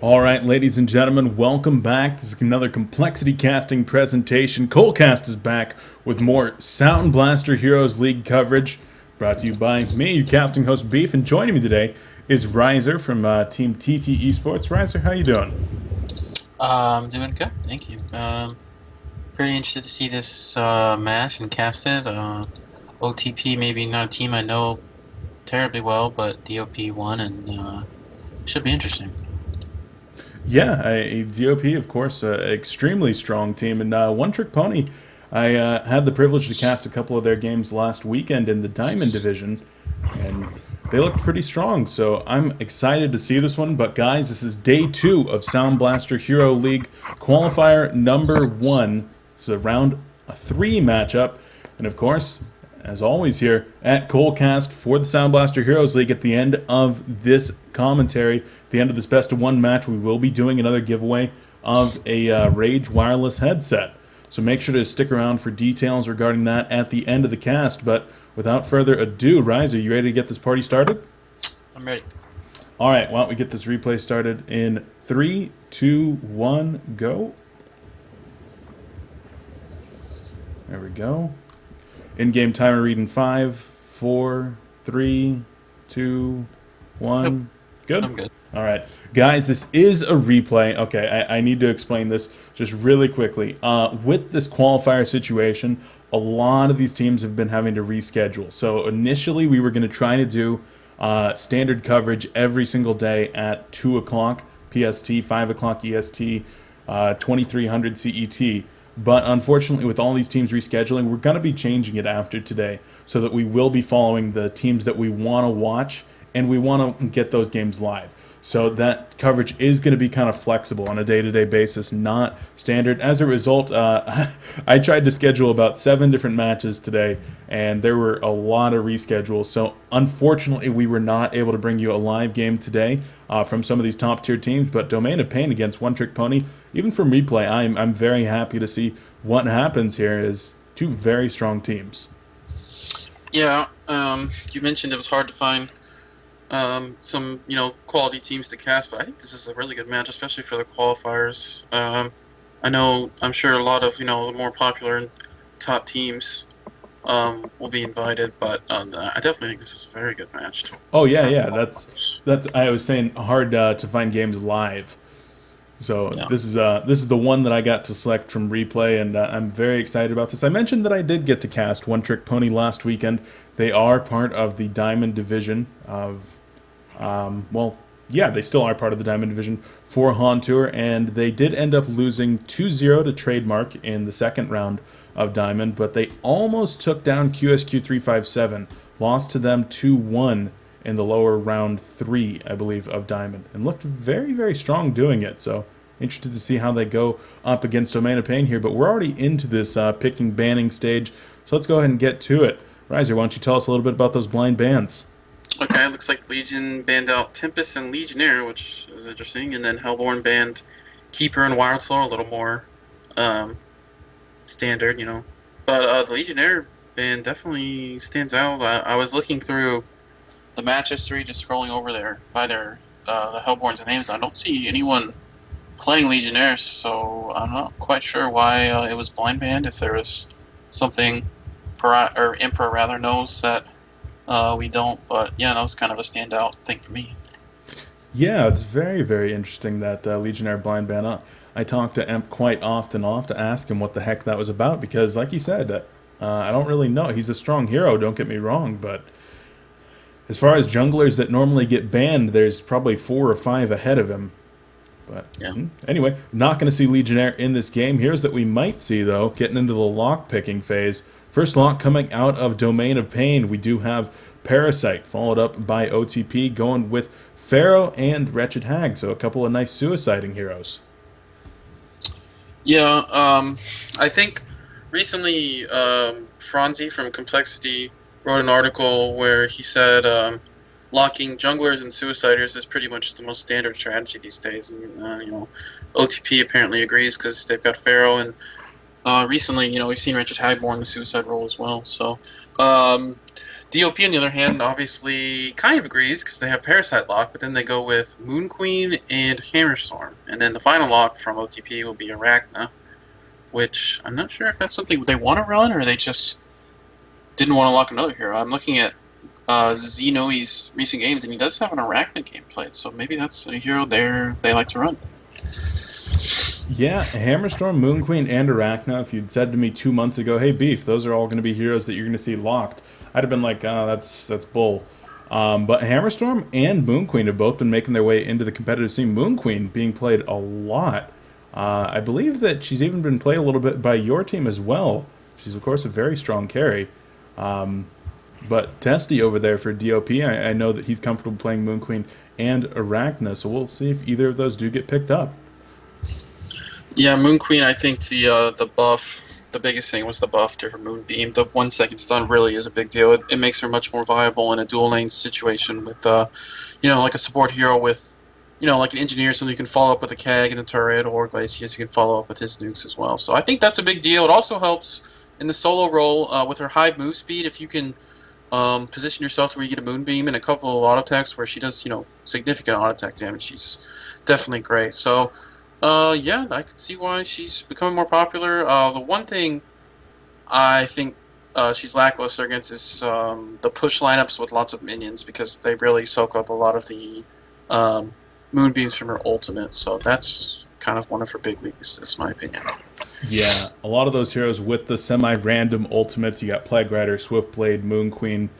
All right, ladies and gentlemen, welcome back. This is another complexity casting presentation. coLcast is back with more Sound Blaster Heroes League coverage, brought to you by me, your casting host Beef. And joining me today is Riser from Team TT Esports. Riser, how you doing? Doing good, thank you. Pretty interested to see this match and cast it. OTP, maybe not a team I know terribly well, but DoP won, and should be interesting. Yeah, DoP, of course, extremely strong team. And One Trick Pony, I had the privilege to cast a couple of their games last weekend in the Diamond Division, and they looked pretty strong. So I'm excited to see this one. But guys, this is day 2 of Sound Blaster Hero League Qualifier number 1. It's a round 3 matchup. And of course, as always here at coLcast for the Sound Blaster Heroes League, at the end of this commentary, at the end of this best of 1 match, we will be doing another giveaway of a Rage wireless headset. So make sure to stick around for details regarding that at the end of the cast. But without further ado, Riser, you ready to get this party started? I'm ready. All right, why don't we get this replay started in 3, 2, 1, go. There we go. In-game timer reading 5, 4, 3, 2, 1. Yep. Good? I'm good. All right. Guys, this is a replay. Okay, I need to explain this just really quickly. With this qualifier situation, a lot of these teams have been having to reschedule. So initially, we were going to try to do standard coverage every single day at 2 o'clock PST, 5 o'clock EST, 2300 CET. But unfortunately, with all these teams rescheduling, we're going to be changing it after today so that we will be following the teams that we want to watch, and we want to get those games live. So that coverage is going to be kind of flexible on a day-to-day basis, not standard. As a result, I tried to schedule about 7 different matches today, and there were a lot of reschedules. So unfortunately, we were not able to bring you a live game today from some of these top-tier teams. But Domain of Pain against One Trick Pony, even from replay, I'm very happy to see what happens here is 2 very strong teams. Yeah, you mentioned it was hard to find some quality teams to cast, but I think this is a really good match, especially for the qualifiers. I'm sure a lot of the more popular and top teams will be invited, but I definitely think this is a very good match. Oh yeah. That's I was saying hard to find games live. So yeah. This is the one that I got to select from replay, and I'm very excited about this. I mentioned that I did get to cast One Trick Pony last weekend. They are part of the Diamond Division of, they still are part of the Diamond Division for HoN Tour, and they did end up losing 2-0 to Trademark in the second round of Diamond, but they almost took down QSQ357, lost to them 2-1 in the lower round 3, I believe, of Diamond, and looked very, very strong doing it. So interested to see how they go up against Domain of Pain here, but we're already into this picking banning stage, so let's go ahead and get to it. Riser, why don't you tell us a little bit about those blind bans? Okay, it looks like Legion banned out Tempest and Legionnaire, which is interesting, and then Hellborn banned Keeper and Wildflower, a little more standard, But the Legionnaire ban definitely stands out. I was looking through the match history, just scrolling over there by the Hellborn's names. I don't see anyone playing Legionnaire, so I'm not quite sure why it was blind banned. If there was something Emperor rather knows that we don't, but yeah, that was kind of a standout thing for me. Yeah, it's very, very interesting that Legionnaire blind ban. I talk to Emp quite often to ask him what the heck that was about, because like you said, I don't really know. He's a strong hero, don't get me wrong, but as far as junglers that normally get banned, there's probably 4 or 5 ahead of him. But yeah. Anyway, not going to see Legionnaire in this game. Here's that we might see, though, getting into the lock picking phase. First lock coming out of Domain of Pain. We do have Parasite, followed up by OTP, going with Pharaoh and Wretched Hag. So a couple of nice suiciding heroes. Yeah, I think recently Franzi from Complexity wrote an article where he said locking junglers and suiciders is pretty much the most standard strategy these days. And, OTP apparently agrees because they've got Pharaoh, and recently, we've seen Wretched Hag more in the suicide role as well. So DoP, on the other hand, obviously kind of agrees because they have Parasite Lock, but then they go with Moon Queen and Hammerstorm. And then the final lock from OTP will be Arachna, which I'm not sure if that's something they want to run or they just didn't want to lock another hero. I'm looking at Xenoi's recent games, and he does have an Arachna game played, so maybe that's a hero they like to run. Yeah, Hammerstorm, Moon Queen, and Arachna. If you'd said to me 2 months ago, "Hey, Beef, those are all going to be heroes that you're going to see locked," I'd have been like, "Oh, that's bull." But Hammerstorm and Moon Queen have both been making their way into the competitive scene. Moon Queen being played a lot. I believe that she's even been played a little bit by your team as well. She's of course a very strong carry. But Testy over there for DOP, I know that he's comfortable playing Moon Queen and Arachna, so we'll see if either of those do get picked up. Yeah, Moon Queen, I think the buff, the biggest thing was the buff to her Moonbeam. The 1 second stun really is a big deal. It makes her much more viable in a dual lane situation with, like a support hero with, like an engineer, so you can follow up with a Kag and a turret, or Glacius, you can follow up with his nukes as well. So I think that's a big deal. It also helps in the solo role with her high move speed. If you can position yourself to where you get a Moonbeam and a couple of auto attacks where she does, significant auto attack damage, she's definitely great. So. Yeah, I can see why she's becoming more popular. The one thing I think she's lackluster against is the push lineups with lots of minions, because they really soak up a lot of the moonbeams from her ultimate. So that's kind of one of her big weaknesses, in my opinion. Yeah, a lot of those heroes with the semi-random ultimates, you got Plague Rider, Swiftblade, Moon Queen,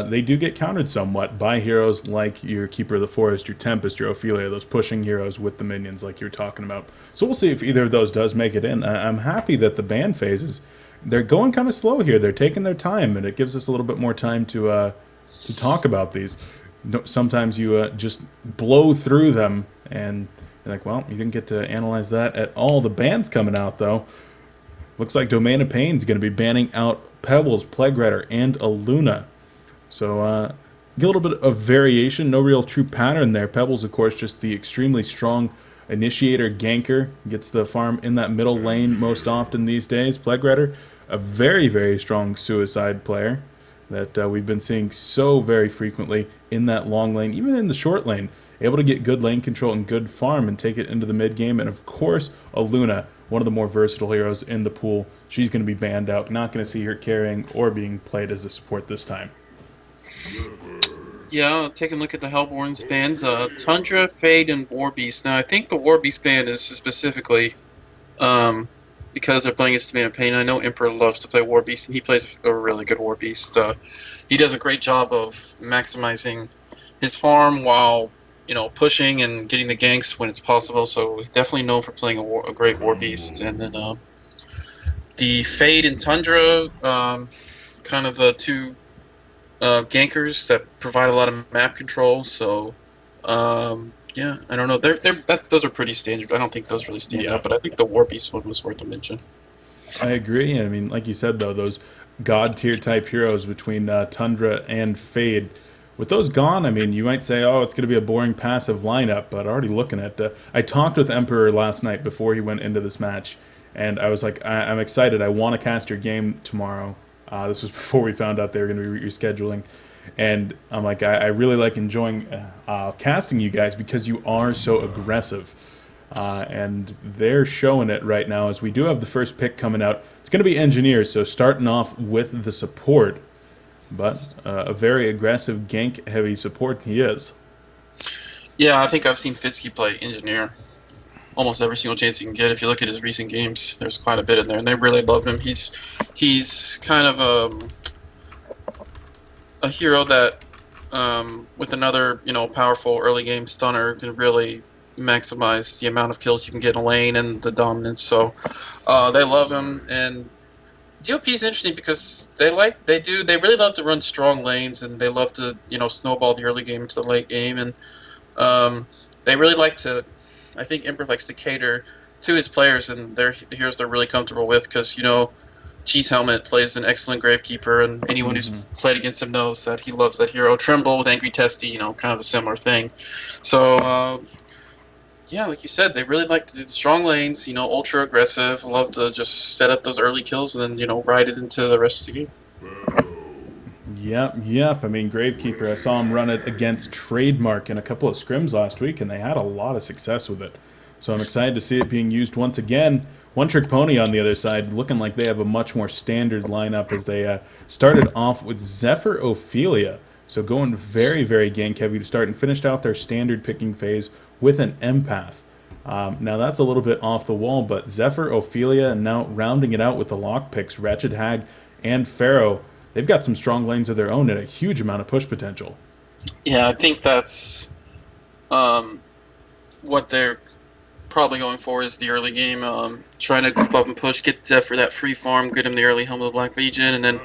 they do get countered somewhat by heroes like your Keeper of the Forest, your Tempest, your Ophelia, those pushing heroes with the minions like you're talking about. So we'll see if either of those does make it in. I'm happy that the ban phases, they're going kind of slow here. They're taking their time, and it gives us a little bit more time to talk about these. Sometimes you just blow through them, and you're like, well, you didn't get to analyze that at all. The ban's coming out, though. Looks like Domain of Pain is going to be banning out Pebbles, Plague Rider, and Aluna. So get a little bit of variation, no real true pattern there. Pebbles, of course, just the extremely strong initiator ganker, gets the farm in that middle lane most often these days. Plague Rider, a very, very strong suicide player that we've been seeing so very frequently in that long lane, even in the short lane, able to get good lane control and good farm and take it into the mid game. And of course, Aluna, one of the more versatile heroes in the pool. She's going to be banned out. Not going to see her carrying or being played as a support this time. Yeah, take a look at the Hellborn's bans. Tundra, Fade, and Warbeast. Now, I think the Warbeast ban is specifically because they're playing against Domain of Pain. I know Emperor loves to play Warbeast, and he plays a really good Warbeast. He does a great job of maximizing his farm while, pushing and getting the ganks when it's possible. So he's definitely known for playing a great Warbeast. And then the Fade and Tundra, kind of the two gankers that provide a lot of map control. So, yeah, I don't know. Those are pretty standard. I don't think those really stand out, but I think the Warbeast one was worth a mention. I agree. I mean, like you said, though, those god tier type heroes between Tundra and Fade, with those gone, I mean, you might say, oh, it's going to be a boring passive lineup, but already looking at I talked with Emperor last night before he went into this match, and I was like, I'm excited. I want to cast your game tomorrow. This was before we found out they were going to be rescheduling. And I'm like, I really like enjoying casting you guys because you are so aggressive. And they're showing it right now as we do have the first pick coming out. It's going to be Engineers, so starting off with the support. But a very aggressive, gank-heavy support he is. Yeah, I think I've seen Fitsky play Engineer almost every single chance you can get. If you look at his recent games, there's quite a bit in there, and they really love him. He's kind of a hero that, with another powerful early game stunner, can really maximize the amount of kills you can get in a lane and the dominance. So they love him, and DOP is interesting because they really love to run strong lanes, and they love to snowball the early game into the late game, and they really like to. I think Emperor likes to cater to his players, and they're the heroes they're really comfortable with because, Cheese Helmet plays an excellent Gravekeeper, and anyone who's played against him knows that he loves that hero. Tremble with Angry Testy, kind of a similar thing. So, yeah, like you said, they really like to do the strong lanes, ultra aggressive, love to just set up those early kills and then, ride it into the rest of the game. Yep. I mean, Gravekeeper, I saw him run it against Trademark in a couple of scrims last week, and they had a lot of success with it. So I'm excited to see it being used once again. One Trick Pony on the other side, looking like they have a much more standard lineup as they started off with Zephyr Ophelia. So going very, very gank heavy to start and finished out their standard picking phase with an Empath. Now that's a little bit off the wall, but Zephyr, Ophelia, and now rounding it out with the lock picks, Wretched Hag, and Pharaoh. They've got some strong lanes of their own and a huge amount of push potential. Yeah, I think that's what they're probably going for is the early game, trying to group up and push, get Zephyr that free farm, get him the early Helm of the Black Legion, and then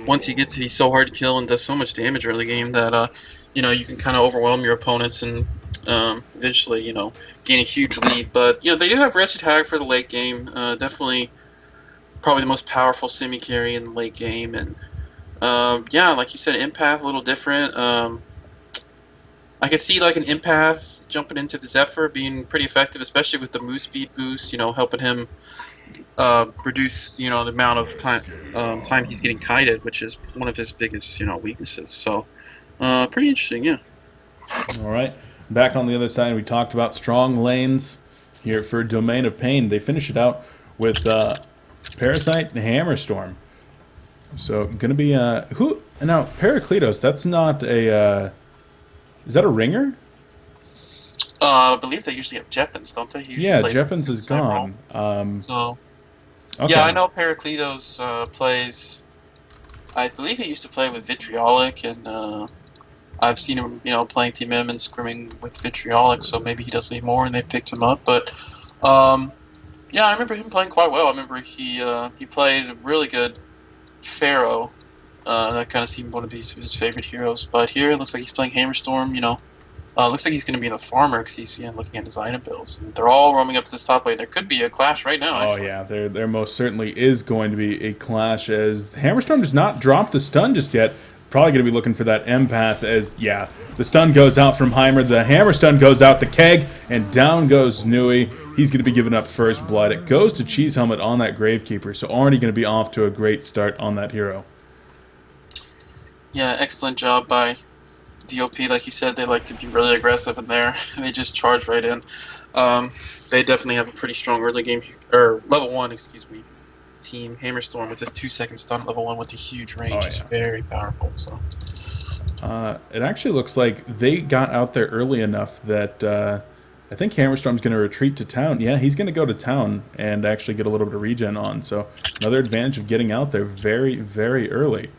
once you get to, he's so hard to kill and does so much damage early game that you can kind of overwhelm your opponents and eventually gain a huge lead. But they do have Wretched Hag for the late game, definitely probably the most powerful semi carry in the late game, and like you said, Empath a little different. I could see like an Empath jumping into the Zephyr being pretty effective, especially with the move speed boost. Helping him reduce the amount of time he's getting kited, which is one of his biggest weaknesses. So pretty interesting, yeah. All right, back on the other side, we talked about strong lanes here for Domain of Pain. They finish it out with Parasite and Hammerstorm. So going to be who now? Pericletos. That's not a. Is that a ringer? I believe they usually have Jeppins, don't they? Yeah, Jeppins is gone. Okay. Yeah, I know Pericletos plays. I believe he used to play with Vitriolic, and I've seen him, playing Team M and scrimming with Vitriolic. So maybe he does need more, and they picked him up. But yeah, I remember him playing quite well. I remember he played really good Pharaoh. That kind of seemed one of his favorite heroes. But here it looks like he's playing Hammerstorm. Looks like he's going to be the farmer because he's looking at his item bills. And they're all roaming up to this top lane. There could be a clash right now. Actually. Oh yeah, there most certainly is going to be a clash as Hammerstorm does not drop the stun just yet. Probably going to be looking for that Empath as the stun goes out from Heimer, the hammer stun goes out the keg, and down goes Nui. He's going to be giving up first blood. It goes to Cheese Helmet on that Gravekeeper, so already going to be off to a great start on that hero. Yeah, excellent job by DoP. Like you said, they like to be really aggressive in there. They just charge right in. They definitely have a pretty strong early game, or level 1, excuse me, team. Hammerstorm with his 2-second stun at level 1 with a huge range is very powerful. So it actually looks like they got out there early enough that I think Hammerstorm's going to retreat to town. Yeah, he's going to go to town and actually get a little bit of regen on. So another advantage of getting out there very, very early.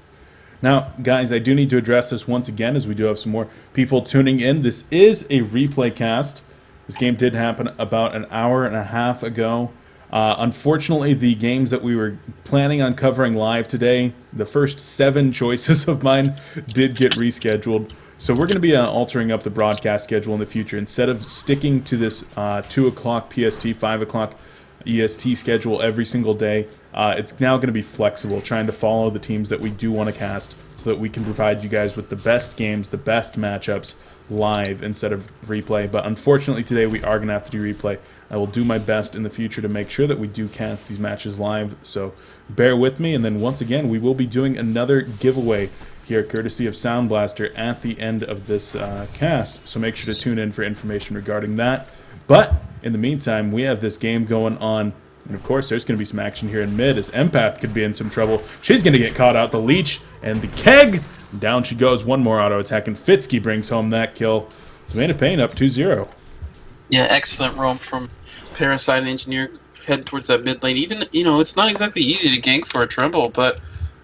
Now, guys, I do need to address this once again as we do have some more people tuning in. This is a replay cast. This game did happen about an hour and a half ago. Unfortunately, the games that we were planning on covering live today, the first 7 choices of mine did get rescheduled. So we're going to be altering up the broadcast schedule in the future. Instead of sticking to this 2 o'clock PST, 5 o'clock EST schedule every single day, it's now going to be flexible, trying to follow the teams that we do want to cast so that we can provide you guys with the best games, the best matchups live instead of replay. But unfortunately today we are going to have to do replay. I will do my best in the future to make sure that we do cast these matches live, so bear with me. And then once again, we will be doing another giveaway here courtesy of Sound Blaster at the end of this cast, so make sure to tune in for information regarding that. But in the meantime, we have this game going on, and of course there's going to be some action here in mid as Empath could be in some trouble. She's going to get caught out, the leech and the keg. Down she goes, one more auto attack, and Fitzky brings home that kill. Domain of Pain up 2-0. Yeah, excellent roam from Parasite and Engineer heading towards that mid lane. Even, it's not exactly easy to gank for a Tremble, but,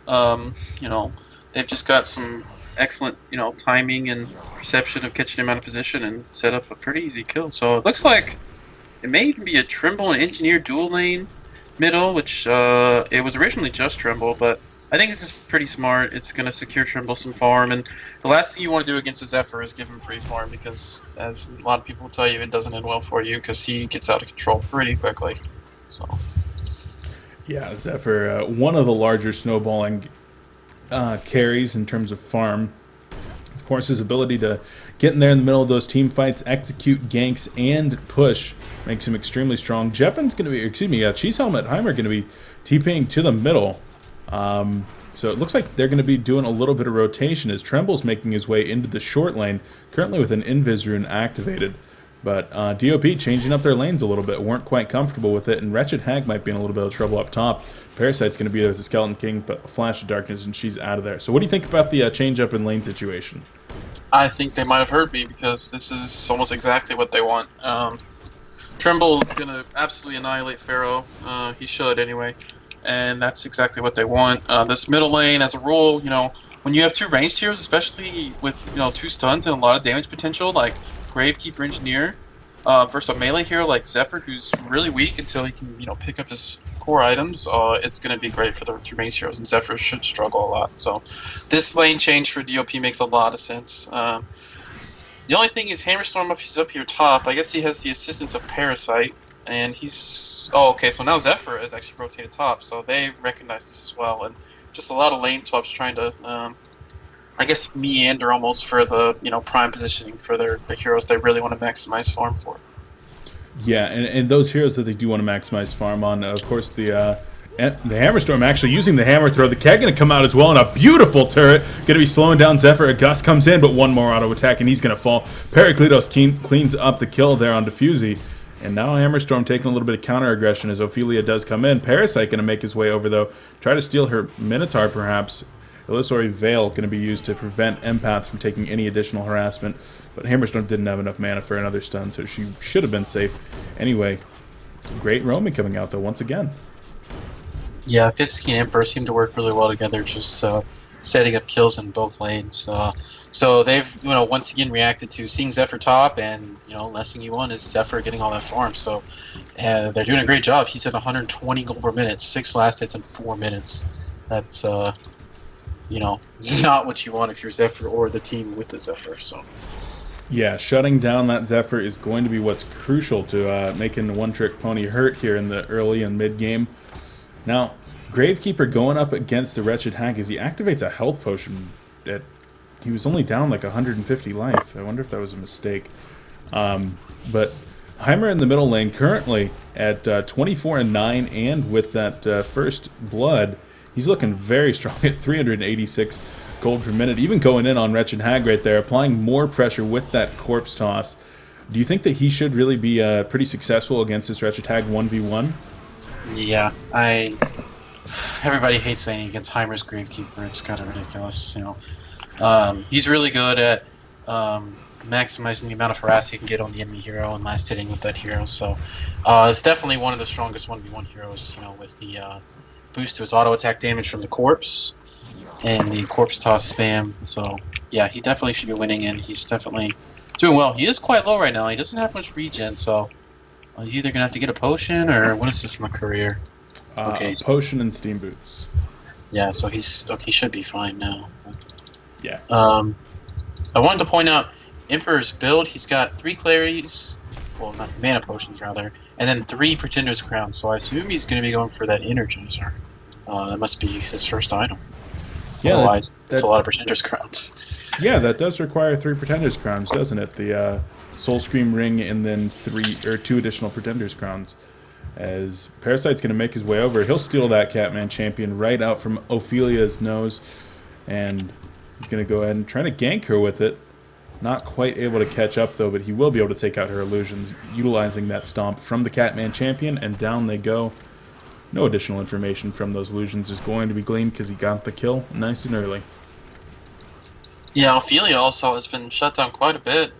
they've just got some excellent, timing and perception of catching him out of position and set up a pretty easy kill. So it looks like it may even be a Tremble and Engineer dual lane middle, which it was originally just Tremble, but I think it's just pretty smart. It's going to secure Tremble some farm, and the last thing you want to do against a Zephyr is give him free farm, because as a lot of people will tell you, it doesn't end well for you because he gets out of control pretty quickly. So yeah, Zephyr, one of the larger snowballing carries in terms of farm. Of course, his ability to get in there in the middle of those team fights, execute ganks, and push makes him extremely strong. Jeppin's going to be, Cheese Helmet, Heimer going to be TPing to the middle. So it looks like they're going to be doing a little bit of rotation as Tremble's making his way into the short lane, currently with an Invis rune activated. But DoP changing up their lanes a little bit, weren't quite comfortable with it, and Wretched Hag might be in a little bit of trouble up top. Parasite's going to be there as a Skeleton King, but a Flash of Darkness, and she's out of there. So what do you think about the change-up in lane situation? I think they might have heard me because this is almost exactly what they want. Tremble is going to absolutely annihilate Pharaoh. He should anyway. And that's exactly what they want. This middle lane, as a rule, when you have two ranged heroes, especially with 2 stuns and a lot of damage potential, like Gravekeeper Engineer, versus a melee hero like Zephyr, who's really weak until he can pick up his core items, it's going to be great for the 2 ranged heroes, and Zephyr should struggle a lot. So this lane change for DoP makes a lot of sense. The only thing is Hammerstorm, if he's up here top, I guess he has the assistance of Parasite. And he's... Oh, okay, so now Zephyr is actually rotated top, so they recognize this as well. And just a lot of lane swaps trying to, I guess, meander almost for the, prime positioning for the heroes they really want to maximize farm for. Yeah, and those heroes that they do want to maximize farm on, of course, the Hammerstorm actually using the hammer throw. The Keg going to come out as well, and a beautiful turret. Going to be slowing down Zephyr. A Gust comes in, but one more auto attack, and he's going to fall. Pericletos cleans up the kill there on Diffusey. And now Hammerstorm taking a little bit of counter-aggression as Ophelia does come in. Parasite going to make his way over, though. Try to steal her Minotaur, perhaps. Illusory Veil going to be used to prevent Empaths from taking any additional harassment. But Hammerstorm didn't have enough mana for another stun, so she should have been safe. Anyway, great roaming coming out, though, once again. Yeah, Fitsky and Emperor seem to work really well together, just setting up kills in both lanes. So they've, once again reacted to seeing Zephyr top, and last thing you want is Zephyr getting all that farm. So they're doing a great job. He's at 120 gold per minute, 6 last hits in 4 minutes. That's not what you want if you're Zephyr or the team with the Zephyr. So yeah, shutting down that Zephyr is going to be what's crucial to making the one-trick pony hurt here in the early and mid game. Now, Gravekeeper going up against the Wretched Hag as he activates a health potion. He was only down like 150 life. I wonder if that was a mistake. But Heimer in the middle lane currently at 24 and 9, and with that first blood, he's looking very strong at 386 gold per minute. Even going in on Wretched Hag right there, applying more pressure with that corpse toss. Do you think that he should really be pretty successful against this Wretched Hag 1v1? Yeah, everybody hates saying against Heimer's Gravekeeper. It's kind of ridiculous, He's really good at maximizing the amount of harass he can get on the enemy hero and last hitting with that hero. So it's definitely one of the strongest 1v1 heroes, with the boost to his auto attack damage from the corpse and the corpse toss spam. So yeah, he definitely should be winning, and he's definitely doing well. He is quite low right now. He doesn't have much regen, so he's either gonna have to get a potion, or what is this in the career? Okay, potion and steam boots. Yeah, so he should be fine now. Yeah. I wanted to point out Emperor's build. He's got 3 clarities, well, not mana potions rather, and then 3 Pretender's Crowns. So I assume he's going to be going for that Energizer. That must be his first item. Yeah, otherwise, that's a lot of Pretender's Crowns. Yeah, that does require 3 Pretender's Crowns, doesn't it? The Soul Scream Ring and then 2 additional Pretender's Crowns. As Parasite's going to make his way over, he'll steal that Catman Champion right out from Ophelia's nose, and he's going to go ahead and try to gank her with it. Not quite able to catch up, though, but he will be able to take out her illusions, utilizing that stomp from the Catman Champion, and down they go. No additional information from those illusions is going to be gleaned because he got the kill nice and early. Yeah, Ophelia also has been shut down quite a bit.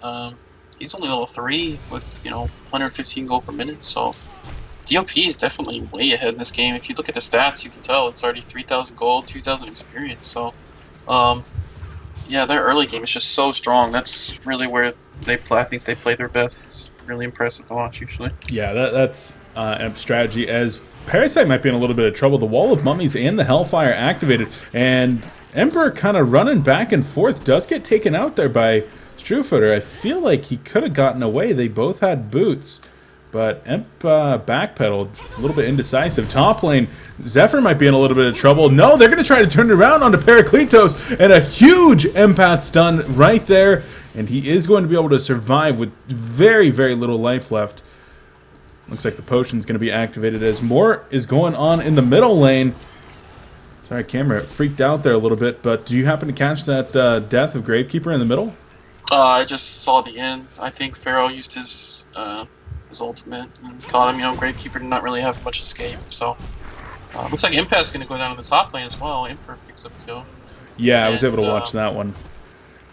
He's only level 3 with, 115 gold per minute, so DoP is definitely way ahead in this game. If you look at the stats, you can tell it's already 3,000 gold, 2,000 experience. So, yeah, their early game is just so strong. That's really where I think they play their best. It's really impressive to watch, usually. Yeah, that's a strategy. As Parasite might be in a little bit of trouble, the Wall of Mummies and the Hellfire activated, and Emperor kind of running back and forth, does get taken out there by Strewfooter. I feel like he could have gotten away. They both had boots. But Emp backpedaled, a little bit indecisive. Top lane, Zephyr might be in a little bit of trouble. No, they're going to try to turn it around onto Pericletos, and a huge empath stun right there. And he is going to be able to survive with very, very little life left. Looks like the potion's going to be activated as more is going on in the middle lane. Sorry, camera freaked out there a little bit, but do you happen to catch that death of Gravekeeper in the middle? I just saw the end. I think Pharaoh used his ultimate and caught him. You know, Gravekeeper did not really have much escape. So looks like Empath's going to go down in the top lane as well. Emperor picks up the kill. Yeah, I was able to watch that one.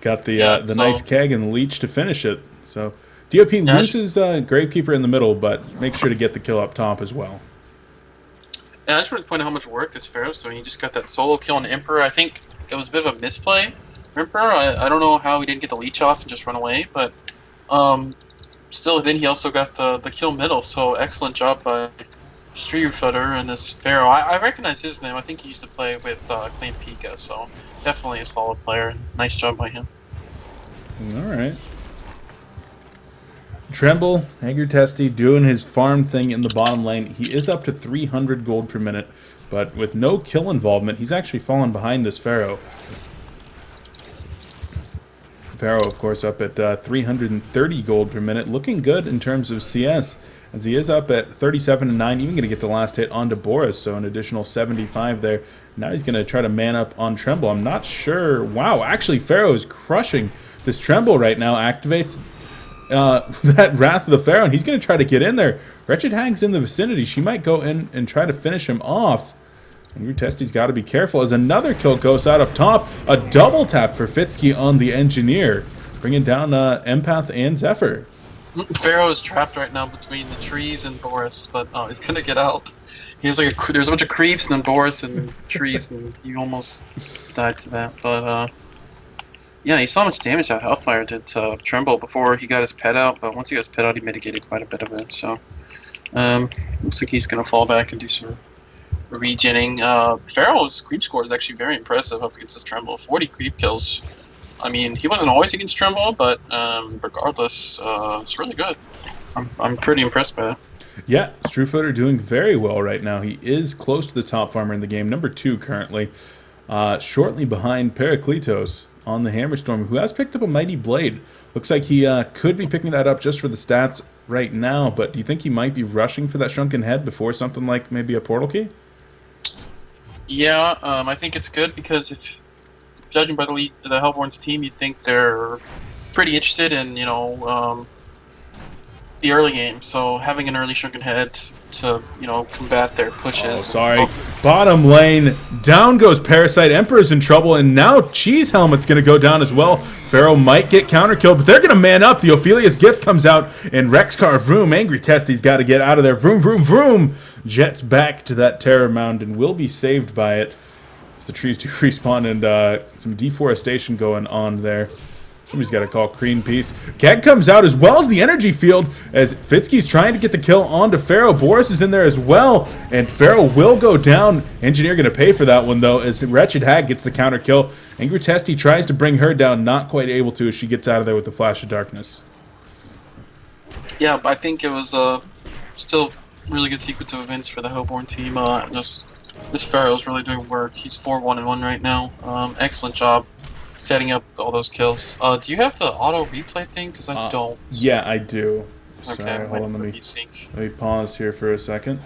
Got the nice keg and the leech to finish it. So DoP loses Gravekeeper in the middle, but make sure to get the kill up top as well. And I just wanted to point out how much work this Pharaoh's doing. He just got that solo kill on Emperor. I think it was a bit of a misplay. Emperor, I don't know how he didn't get the leech off and just run away, but still, then he also got the kill middle. So excellent job by Streetfooter and this Pharaoh. I recognize his name. I think he used to play with Clan Pika, so definitely a solid player. Nice job by him. All right. Tremble, Angry Testy, doing his farm thing in the bottom lane. He is up to 300 gold per minute, but with no kill involvement, he's actually fallen behind this Pharaoh. Pharaoh, of course, up at 330 gold per minute, looking good in terms of CS, as he is up at 37 and 9, even going to get the last hit onto Boris, so an additional 75 there. Now he's going to try to man up on Tremble. I'm not sure. Wow, actually, Pharaoh is crushing this Tremble right now. Activates that Wrath of the Pharaoh, and he's going to try to get in there. Wretched Hag's in the vicinity. She might go in and try to finish him off. And Testy's got to be careful as another kill goes out up top. A double tap for Fitsky on the Engineer, bringing down Empath and Zephyr. Pharaoh is trapped right now between the trees and Boris, but he's going to get out. There's a bunch of creeps and then Boris and trees, and he almost died to that. But yeah, he saw how much damage that Hellfire did to Tremble before he got his pet out, but once he got his pet out, he mitigated quite a bit of it. So looks like he's going to fall back and do some regenning. Pharaoh's creep score is actually very impressive up against this Tremble. 40 creep kills. I mean, he wasn't always against Tremble, but regardless, it's really good. I'm pretty impressed by that. Yeah, Strewfooter doing very well right now. He is close to the top farmer in the game, number 2 currently, shortly behind Parakletos on the Hammerstorm, who has picked up a Mighty Blade. Looks like he could be picking that up just for the stats right now, but do you think he might be rushing for that Shrunken Head before something like maybe a Portal Key? Yeah, I think it's good because if judging by the Hellborn's team, you'd think they're pretty interested in, you know, the early game. So having an early Shrunken Head to, you know, combat their pushes. Oh, sorry. Bottom lane, down goes Parasite. Emperor's in trouble, and now Cheese Helmet's going to go down as well. Pharaoh might get counter killed, but they're going to man up. The Ophelia's Gift comes out, and Rexcar Vroom, Angry Testy's got to get out of there. Vroom, vroom, vroom. Jets back to that Terror Mound and will be saved by it. As the trees do respawn and some deforestation going on there. Somebody's got to call Greenpeace. Keg comes out as well as the energy field as Fitsky's trying to get the kill onto Pharaoh. Boris is in there as well, and Pharaoh will go down. Engineer going to pay for that one, though, as Wretched Hag gets the counter kill. Angry Testy tries to bring her down, not quite able to as she gets out of there with the Flash of Darkness. Yeah, but I think it was still really good sequence of events for the Hellborn team. This Pharaoh's really doing work. He's 4-1-1 right now. Excellent job setting up all those kills. Do you have the auto replay thing? Because I don't. Yeah, I do. Okay, sorry, hold on. Let me pause here for a second.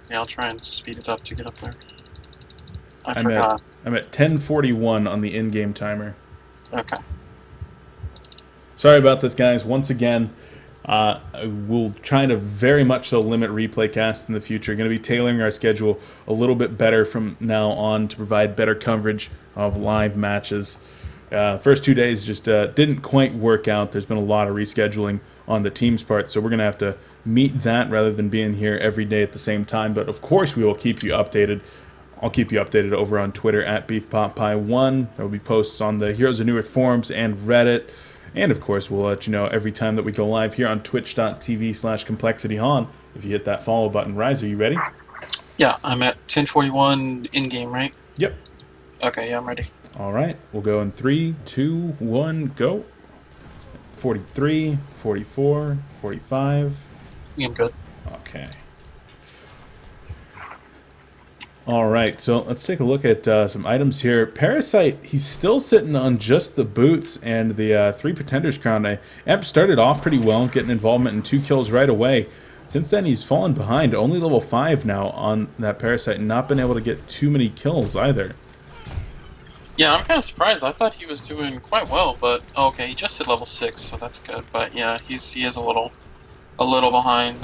Yeah, I'll try and speed it up to get up there. I'm at 10:41 on the in-game timer. Okay. Sorry about this, guys. Once again, we'll try to very much so limit replay casts in the future. Going to be tailoring our schedule a little bit better from now on to provide better coverage of live matches. First 2 days just didn't quite work out. There's been a lot of rescheduling on the team's part, so we're going to have to meet that rather than being here every day at the same time. But of course, we will keep you updated. I'll keep you updated over on Twitter at BeefPotPie1. There will be posts on the Heroes of Newerth forums and Reddit. And of course, we'll let you know every time that we go live here on twitch.tv/ComplexityHoN. If you hit that follow button. Rise, are you ready? Yeah, I'm at 10:41 in-game, right? Yep. Okay, yeah, I'm ready. All right, we'll go in 3, 2, 1, go. 43, 44, 45. Yeah, I'm good. Okay. All right, so let's take a look at some items here. Parasite, he's still sitting on just the boots and the 3 Pretenders crown. Emp started off pretty well, getting involvement in 2 kills right away. since then he's fallen behind. Only level 5 now on that Parasite, and not been able to get too many kills either. Yeah, I'm kind of surprised. I thought he was doing quite well, but okay, he just hit level 6, so that's good. But yeah, he is a little behind.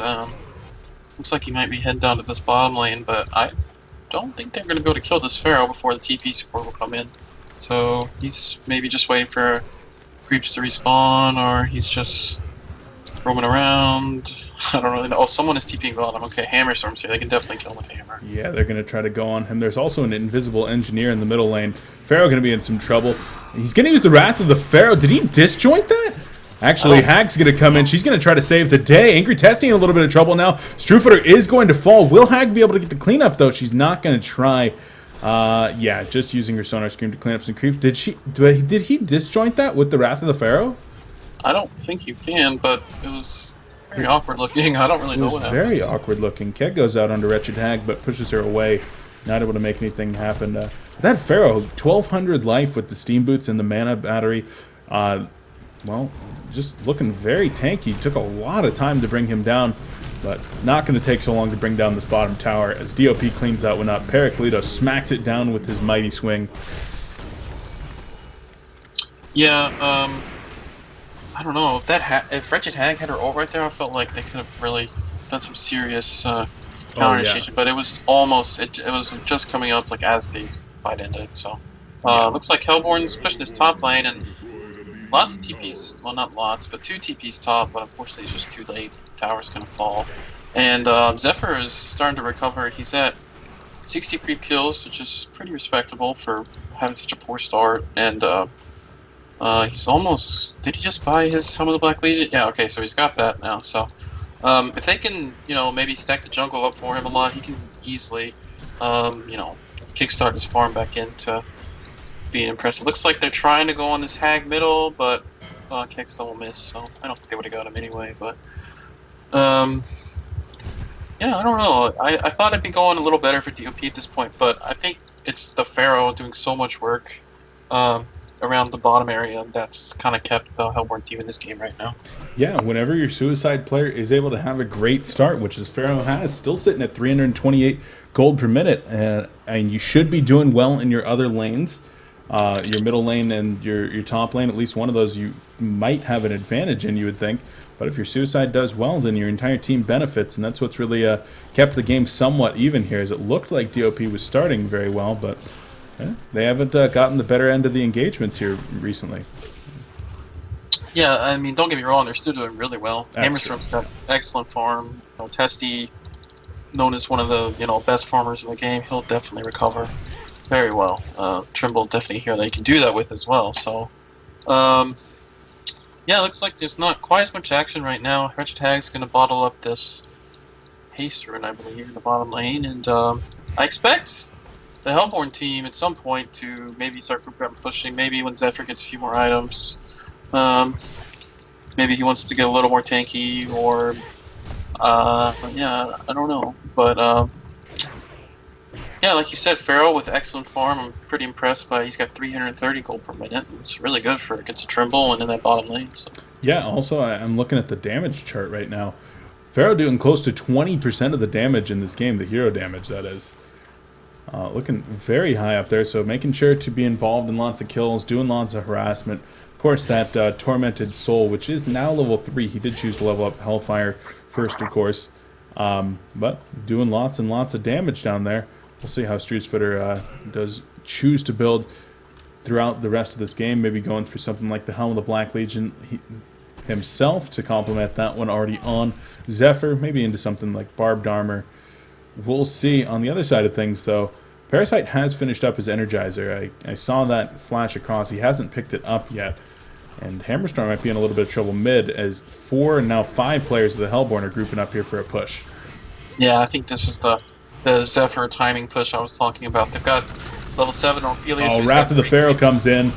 Looks like he might be heading down to this bottom lane, but I don't think they're going to be able to kill this Pharaoh before the TP support will come in. So he's maybe just waiting for creeps to respawn, or he's just roaming around. I don't really know. Oh, someone is TPing bottom. Okay, Hammerstorm's here. They can definitely kill him with hammer. Yeah, they're going to try to go on him. There's also an invisible engineer in the middle lane. Pharaoh going to be in some trouble. He's going to use the Wrath of the Pharaoh. Did he disjoint that? Actually, Hag's going to come in. She's going to try to save the day. Angry Testing in a little bit of trouble now. Strewfooter is going to fall. Will Hag be able to get the cleanup, though? She's not going to try. Yeah, just using her Sonar Scream to clean up some creeps. Did he disjoint that with the Wrath of the Pharaoh? I don't think you can, but it was very awkward looking. I don't really know what happened. Very awkward looking. Keg goes out onto Wretched Hag, but pushes her away. Not able to make anything happen. That Pharaoh, 1,200 life with the Steam Boots and the Mana Battery. Well, just looking very tanky. Took a lot of time to bring him down, but not going to take so long to bring down this bottom tower as DoP cleans that one up. Paracleto smacks it down with his mighty swing. Yeah, I don't know if Wretched Hag had her ult right there. I felt like they could have really done some serious counter initiation, but it was almost it was just coming up like as the fight ended. So looks like Hellborn's pushing his top lane and lots of TPs. Well, not lots, but 2 TPs top. But unfortunately, it's just too late. Tower's gonna fall, and Zephyr is starting to recover. He's at 60 creep kills, which is pretty respectable for having such a poor start, and he's almost... Did he just buy his Helm of the Black Legion? Yeah, okay, so he's got that now. So, if they can, maybe stack the jungle up for him a lot, he can easily, kickstart his farm back into being impressive. Looks like they're trying to go on this Hag middle, but Kexel will miss, so I don't think they would have got him anyway. But, yeah, I don't know. I thought it'd be going a little better for DoP at this point, but I think it's the Pharaoh doing so much work around the bottom area that's kind of kept the Hellborn team in this game right now. Yeah, whenever your Suicide player is able to have a great start, which is Pharaoh has, still sitting at 328 gold per minute, and you should be doing well in your other lanes. Your middle lane and your top lane, at least one of those you might have an advantage in, you would think. But if your Suicide does well, then your entire team benefits, and that's what's really kept the game somewhat even here, as it looked like DoP was starting very well, but they haven't gotten the better end of the engagements here recently. Yeah, I mean, don't get me wrong, they're still doing really well. That's Hammerstorm's got excellent farm. Testy, known as one of the best farmers in the game, he'll definitely recover very well. Trimble definitely here that he can do that with as well. So, yeah, it looks like there's not quite as much action right now. Wretched Hag's going to bottle up this haste rune, I believe, in the bottom lane, and I expect the Hellborn team at some point to maybe start pushing. Maybe when Zephyr gets a few more items, maybe he wants to get a little more tanky, or yeah, I don't know. But yeah, like you said, Pharaoh with excellent farm. I'm pretty impressed by. He's got 330 gold per minute. It's really good for against a Trimble and in that bottom lane. So. Yeah. Also, I'm looking at the damage chart right now. Pharaoh doing close to 20% of the damage in this game, the hero damage that is. Looking very high up there, so making sure to be involved in lots of kills, doing lots of harassment. Of course, that Tormented Soul, which is now level 3. He did choose to level up Hellfire first, of course. But doing lots and lots of damage down there. We'll see how Strewfooter does choose to build throughout the rest of this game. Maybe going for something like the Helm of the Black Legion himself to complement that one already on Zephyr. Maybe into something like Barbed Armor. We'll see. On the other side of things, though, Parasite has finished up his Energizer. I saw that flash across. He hasn't picked it up yet. And Hammerstorm might be in a little bit of trouble mid, as 4 and now 5 players of the Hellborn are grouping up here for a push. Yeah, I think this is the Zephyr timing push I was talking about. They've got level 7 on Ophelia. Oh, Wrath of the Pharaoh comes in.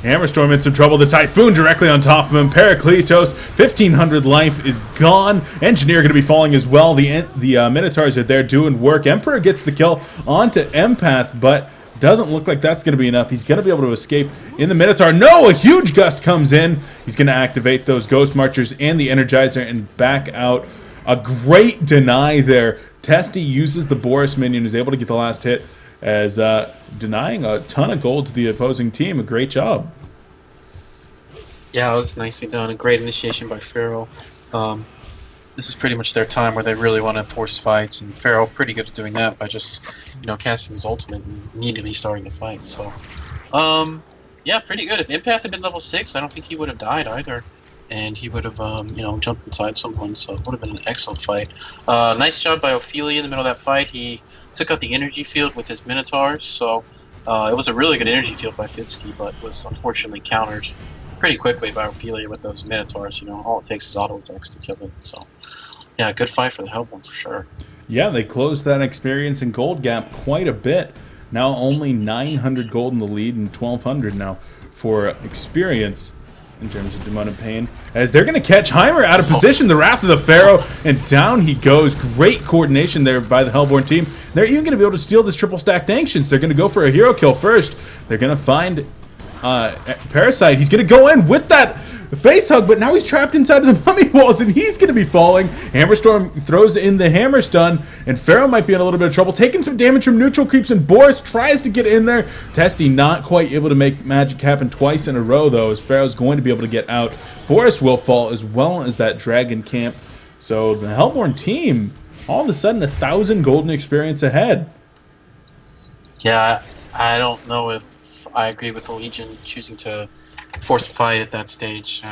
Hammerstorm in some trouble. The Typhoon directly on top of him. Paracletos, 1,500 life is gone. Engineer going to be falling as well. The Minotaurs are there doing work. Emperor gets the kill onto Empath, but doesn't look like that's going to be enough. He's going to be able to escape in the Minotaur. No, a huge gust comes in. He's going to activate those Ghost Marchers and the Energizer and back out A great deny there. Testy uses the Boris minion, is able to get the last hit, as denying a ton of gold to the opposing team. A great job. Yeah, it was nicely done. A great initiation by Pharaoh. This is pretty much their time where they really want to force fights, and Pharaoh pretty good at doing that by just, casting his ultimate and immediately starting the fight. So, yeah, pretty good. If Empath had been level 6, I don't think he would have died either, and he would have, jumped inside someone. So it would have been an excellent fight. Nice job by Ophelia in the middle of that fight. He took out the energy field with his Minotaurs, so it was a really good energy field by Fitsky, but was unfortunately countered pretty quickly by Ophelia with those Minotaurs. All it takes is auto attacks to kill it. So, yeah, good fight for the Hellborn for sure. Yeah, they closed that experience and gold gap quite a bit. Now only 900 gold in the lead and 1,200 now for experience in terms of Demon of Pain. As they're going to catch Heimer out of position, the Wrath of the Pharaoh, and down he goes. Great coordination there by the Hellborn team. They're even going to be able to steal this triple stacked Ancients. They're going to go for a hero kill first. They're going to find Parasite. He's going to go in with that face hug, but now he's trapped inside of the mummy walls, and he's going to be falling. Hammerstorm throws in the hammer stun, and Pharaoh might be in a little bit of trouble, taking some damage from neutral creeps, and Boris tries to get in there. Testy not quite able to make magic happen twice in a row, though, as Pharaoh's going to be able to get out. Boris will fall, as well as that dragon camp. So the Hellborn team, all of a sudden, 1,000 golden experience ahead. Yeah, I don't know if I agree with the Legion choosing to force a fight at that stage.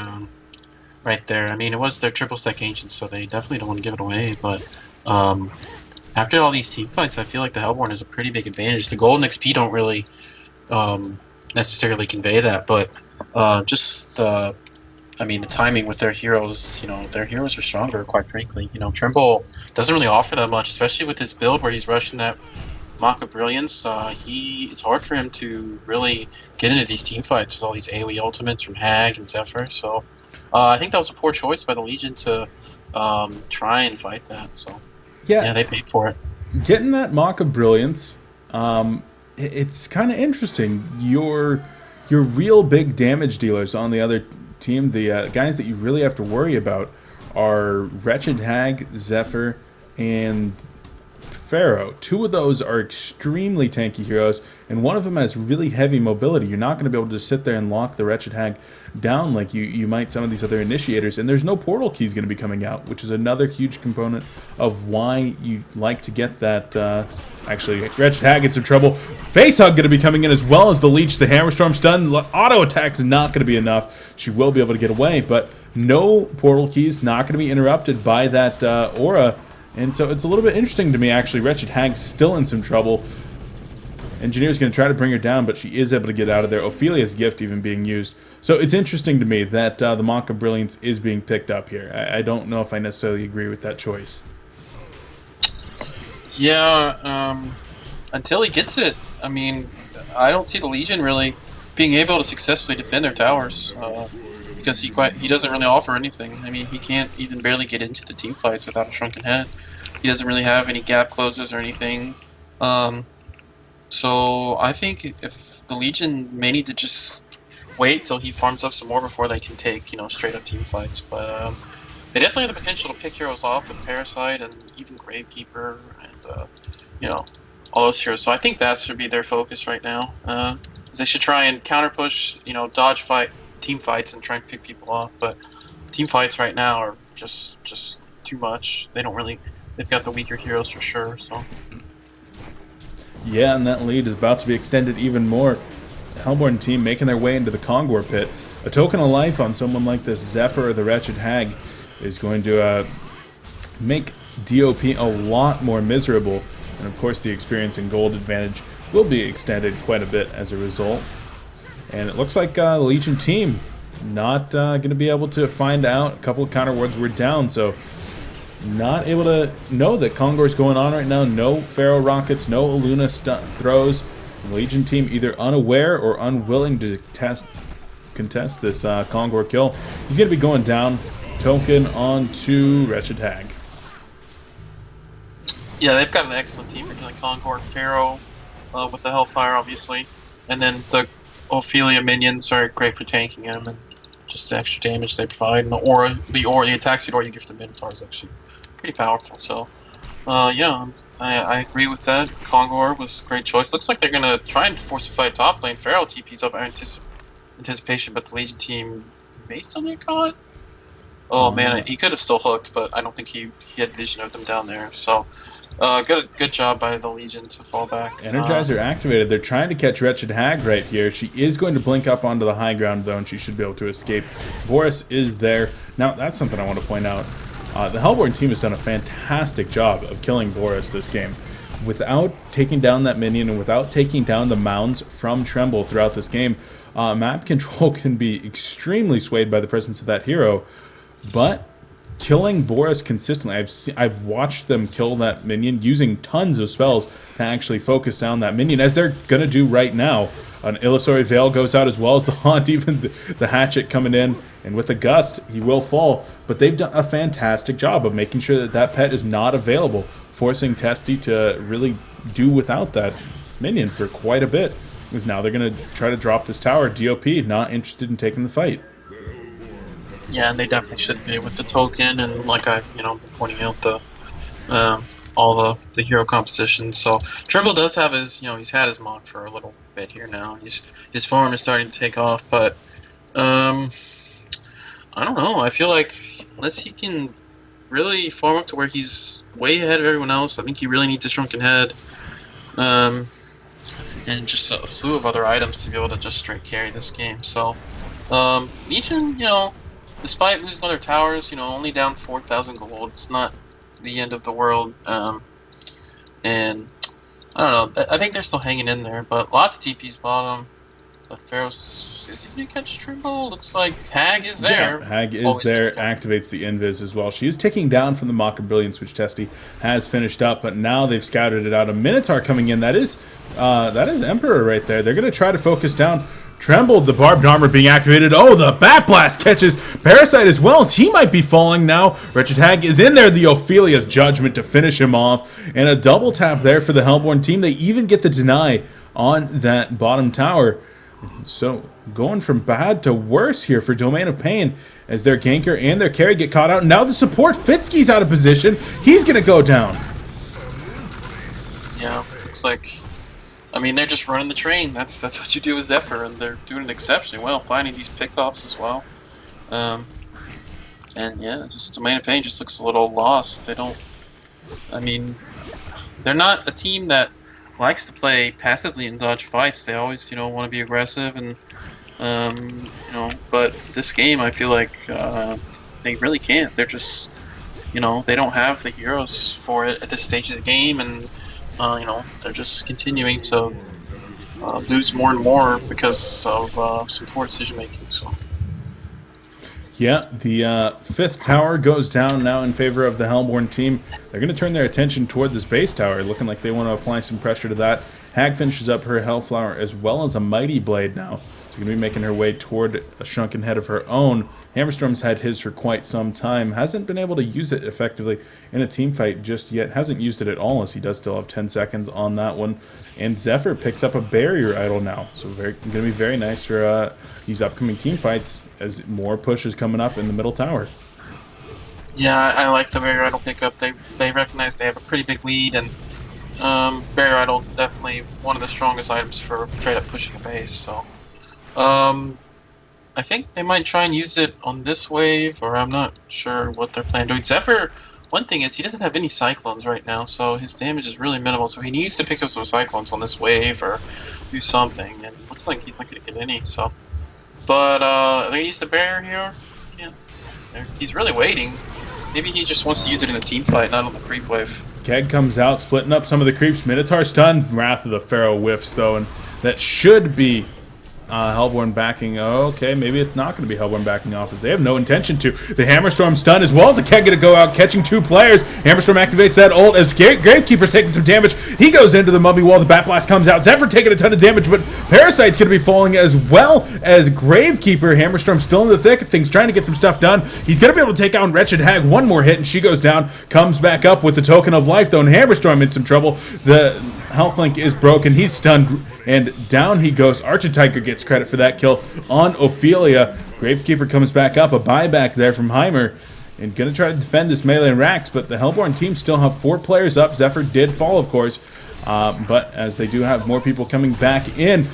Right there. I mean, it was their triple stack Ancients, so they definitely don't want to give it away. But after all these team fights, I feel like the Hellborn is a pretty big advantage. The golden XP don't really necessarily convey that, but just the timing with their heroes. Their heroes are stronger, quite frankly. Trimble doesn't really offer that much, especially with his build where he's rushing that Mock of Brilliance. It's hard for him to really get into these team fights with all these AoE ultimates from Hag and Zephyr. So I think that was a poor choice by the Legion to try and fight that. So yeah, they paid for it. Getting that Mock of Brilliance, it's kind of interesting. Your real big damage dealers on the other team, the guys that you really have to worry about, are Wretched Hag, Zephyr, and Pharaoh. Two of those are extremely tanky heroes, and one of them has really heavy mobility. You're not going to be able to just sit there and lock the Wretched Hag down like you might some of these other initiators, and there's no portal keys going to be coming out, which is another huge component of why you like to get that. Actually, Wretched Hag gets in trouble. Face Hug going to be coming in, as well as the Leech. The Hammerstorm stun. Auto attack's not going to be enough. She will be able to get away, but no portal keys, not going to be interrupted by that aura. And so it's a little bit interesting to me, actually. Wretched Hag's still in some trouble. Engineer's going to try to bring her down, but she is able to get out of there. Ophelia's gift even being used. So it's interesting to me that the Mock of Brilliance is being picked up here. I don't know if I necessarily agree with that choice. Yeah, until he gets it. I mean, I don't see the Legion really being able to successfully defend their towers. Because he doesn't really offer anything. I mean, he can't even barely get into the team fights without a shrunken head. He doesn't really have any gap closes or anything. So I think if the Legion may need to just wait till he farms up some more before they can take, straight up team fights. But they definitely have the potential to pick heroes off with Parasite and even Gravekeeper and all those heroes. So I think that should be their focus right now. They should try and counter push, dodge fight team fights and try and pick people off, but team fights right now are just too much. They've got the weaker heroes for sure. So yeah, and that lead is about to be extended even more. The Hellborn team making their way into the Kongor pit. A token of life on someone like this Zephyr or the Wretched Hag is going to make DoP a lot more miserable, and of course the experience and gold advantage will be extended quite a bit as a result. And it looks like the Legion team not going to be able to find out. A couple of counter wards were down, so not able to know that Kongor's going on right now. No Pharaoh rockets, no Luna throws. The Legion team either unaware or unwilling to contest this Kongor kill. He's going to be going down. Token on to Wretched Hag. Yeah, they've got an excellent team for killing Kongor. Pharaoh with the Hellfire, obviously, and then the Ophelia minions are great for tanking him, and just the extra damage they provide, and the attack speed aura you give to the Minotaur is actually pretty powerful. So, yeah, I agree with that. Kongor was a great choice. Looks like they're gonna try and force a fight top lane. Pharaoh TP's up anticipation, but the Legion team may still get caught. Oh man, he could have still hooked, but I don't think he had vision of them down there. So, good job by the Legion to fall back. Energizer activated. They're trying to catch Wretched Hag right here. She is going to blink up onto the high ground, though, and she should be able to escape. Boris is there. Now, that's something I want to point out. The Hellborn team has done a fantastic job of killing Boris this game. Without taking down that minion and without taking down the mounds from Tremble throughout this game, map control can be extremely swayed by the presence of that hero. But killing Boris consistently, I've watched them kill that minion using tons of spells to actually focus down that minion, as they're going to do right now. An Illusory Veil goes out as well as the Haunt, even the Hatchet coming in, and with the Gust, he will fall. But they've done a fantastic job of making sure that that pet is not available, forcing Testy to really do without that minion for quite a bit. Because now they're going to try to drop this tower. DoP not interested in taking the fight. Yeah, and they definitely should be with the token, and like I, pointing out the all the hero composition. So Tremble does have his, he's had his mod for a little bit here now. His form is starting to take off, but I don't know. I feel like unless he can really farm up to where he's way ahead of everyone else, I think he really needs a Shrunken Head, and just a slew of other items to be able to just straight carry this game. So Legion, despite losing other towers, only down 4,000 gold. It's not the end of the world. And I don't know. I think they're still hanging in there, but lots of TPs bottom. But Pharaoh's, is he going to catch Tremble? Looks like Hag is there. Yeah, Hag is there. Activates the Invis as well. She is ticking down from the Mock of Brilliance, which Testy has finished up, but now they've scouted it out. A Minotaur coming in. That is Emperor right there. They're going to try to focus down Tremble, the barbed armor being activated. Oh, the Bat Blast catches Parasite as well, as he might be falling now. Wretched Hag is in there. The Ophelia's Judgment to finish him off. And a double tap there for the Hellborn team. They even get the deny on that bottom tower. So, going from bad to worse here for Domain of Pain, as their ganker and their carry get caught out. Now the support, Fitzky's out of position. He's going to go down. Yeah, looks like... they're just running the train. That's what you do with Zephyr, and they're doing it exceptionally well, finding these pickoffs as well. And yeah, just Domain of Pain just looks a little lost. They don't... they're not a team that likes to play passively and dodge fights. They always, want to be aggressive, and but this game, I feel like they really can't. They're just, they don't have the heroes for it at this stage of the game, and they're just continuing to lose more and more because of some poor decision making. So. Yeah, the fifth tower goes down now in favor of the Hellborn team. They're going to turn their attention toward this base tower, looking like they want to apply some pressure to that. Hag finishes up her Hellflower as well as a Mighty Blade now. She's going to be making her way toward a Shrunken Head of her own. Hammerstorm's had his for quite some time. Hasn't been able to use it effectively in a team fight just yet. Hasn't used it at all, as he does still have 10 seconds on that one. And Zephyr picks up a Barrier Idol now. So going to be very nice for these upcoming team fights as more push is coming up in the middle tower. Yeah, I like the Barrier Idol pickup. They recognize they have a pretty big lead, and Barrier Idol definitely one of the strongest items for straight up pushing a base. So I think they might try and use it on this wave, or I'm not sure what they're planning doing. Zephyr, one thing is he doesn't have any Cyclones right now, so his damage is really minimal, so he needs to pick up some Cyclones on this wave or do something, and it looks like he's not going to get any, so. But, are they going to use the barrier here? Yeah. He's really waiting. Maybe he just wants to use it in the team fight, not on the creep wave. Keg comes out, splitting up some of the creeps. Minotaur stunned. Wrath of the Pharaoh whiffs, though, and that should be Hellborn backing. Okay, maybe it's not going to be Hellborn backing off, as they have no intention to. The Hammerstorm stun, as well as the Keg going to go out, catching two players. Hammerstorm activates that ult as Gravekeeper's taking some damage. He goes into the Mummy Wall. The Bat Blast comes out. Zephyr taking a ton of damage, but Parasite's going to be falling as well as Gravekeeper. Hammerstorm still in the thick of things, trying to get some stuff done. He's going to be able to take out Wretched Hag. One more hit, and she goes down. Comes back up with the Token of Life, though, and Hammerstorm in some trouble. The health link is broken. He's stunned, and down he goes. Architiker gets credit for that kill on Ophelia. Gravekeeper comes back up, a buyback there from Heimer, and going to try to defend this melee racks, but the Hellborn team still have 4 players up. Zephyr did fall, of course, but as they do have more people coming back in,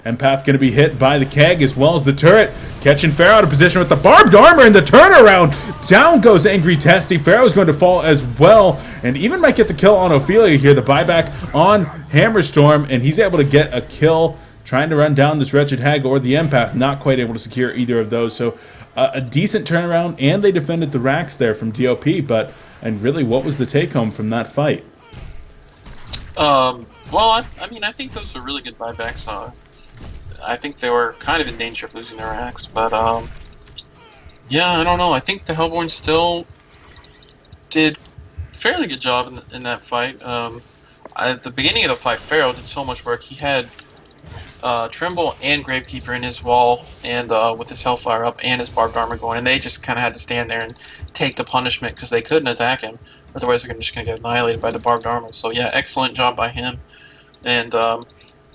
Empath going to be hit by the keg as well as the turret. Catching Pharaoh out of position with the barbed armor and the turnaround. Down goes Angry Testy. Pharaoh's going to fall as well, and even might get the kill on Ophelia here. The buyback on Hammerstorm, and he's able to get a kill trying to run down this Wretched Hag or the Empath. Not quite able to secure either of those. So a decent turnaround, and they defended the racks there from DoP. And really, what was the take-home from that fight? Well, I mean, I think those were really good buybacks. I think they were kind of in danger of losing their racks, but yeah, I don't know. I think the Hellborn still did a fairly good job in that fight. At the beginning of the fight, Pharaoh did so much work. He had Trimble and Gravekeeper in his wall, and with his Hellfire up and his barbed armor going, and they just kind of had to stand there and take the punishment because they couldn't attack him. Otherwise, they're just going to get annihilated by the barbed armor. So yeah, excellent job by him. And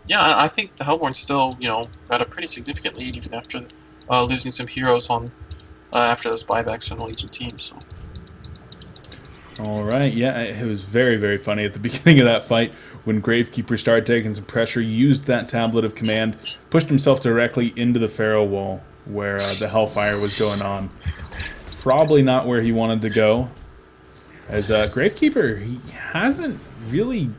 yeah, I think the Hellborn still, got a pretty significant lead even after losing some heroes on after those buybacks from the Legion team. So. All right, yeah, it was very, very funny at the beginning of that fight when Gravekeeper started taking some pressure, used that tablet of command, pushed himself directly into the Pharaoh wall where the Hellfire was going on. Probably not where he wanted to go, as Gravekeeper, he hasn't really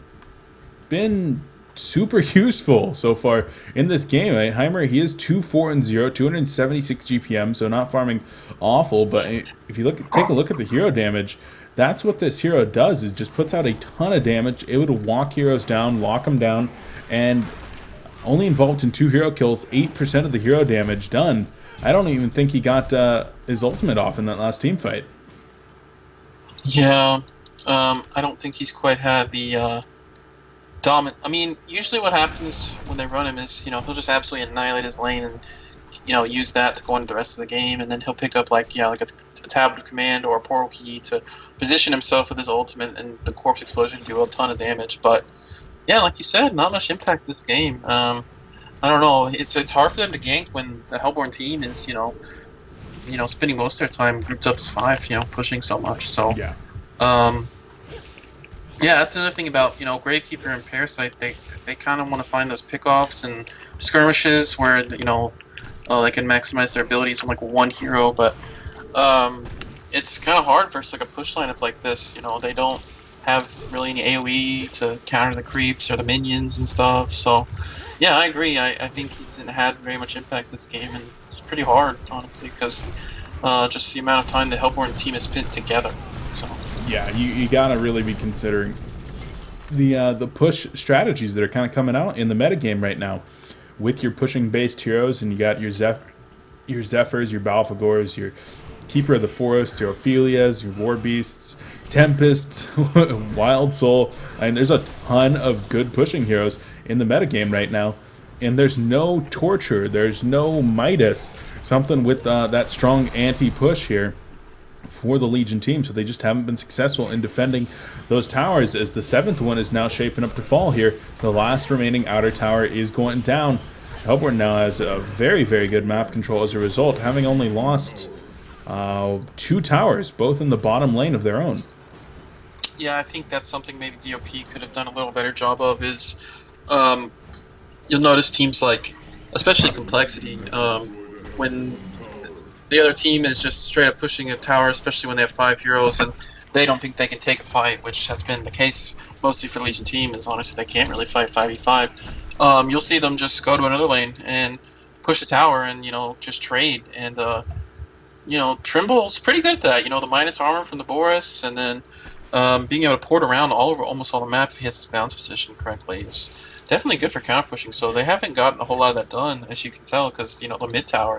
been super useful so far in this game. Heimer, he is 2-4-0, 276 GPM, so not farming awful, but if you take a look at the hero damage, that's what this hero does, is just puts out a ton of damage, able to walk heroes down, lock them down, and only involved in 2 hero kills, 8% of the hero damage done. I don't even think he got his ultimate off in that last team fight. Yeah, I don't think he's quite had the dominant. I mean, usually what happens when they run him is, he'll just absolutely annihilate his lane and, use that to go into the rest of the game, and then he'll pick up like a tablet of command or a portal key to position himself with his ultimate, and the corpse explosion do a ton of damage. But yeah, like you said, not much impact this game. I don't know. It's hard for them to gank when the Hellborn team is spending most of their time grouped up as 5, pushing so much. So yeah. Yeah, that's another thing about Gravekeeper and Parasite. They kind of want to find those pickoffs and skirmishes where they can maximize their abilities on like one hero, but it's kind of hard versus like a push lineup like this. They don't have really any AoE to counter the creeps or the minions and stuff. So yeah, I agree. I think it didn't have very much impact this game, and it's pretty hard honestly because just the amount of time the Hellborn team has spent together. So. Yeah, you gotta really be considering the push strategies that are kind of coming out in the metagame right now, with your pushing based heroes, and you got your Zephyrs, your Balfagors, your Keeper of the Forest, your Ophelias, your War Beasts, Tempests, Wild Soul, and there's a ton of good pushing heroes in the metagame right now. And there's no Torture, there's no Midas, something with that strong anti-push here for the Legion team, so they just haven't been successful in defending those towers, as the 7th one is now shaping up to fall here. The last remaining outer tower is going down. Hellborn now has a very, very good map control as a result, having only lost 2 towers, both in the bottom lane of their own. Yeah, I think that's something maybe DoP could have done a little better job of, is you'll notice teams like, especially Complexity, when the other team is just straight up pushing a tower, especially when they have 5 heroes, and they don't think they can take a fight, which has been the case mostly for the Legion team, is honestly they can't really fight 5v5. You'll see them just go to another lane and push the tower and, just trade. And, Trimble's pretty good at that. The Minotaur armor from the Boris, and then being able to port around all over almost all the map if he has his bounce position correctly is definitely good for counter pushing. So they haven't gotten a whole lot of that done, as you can tell, because the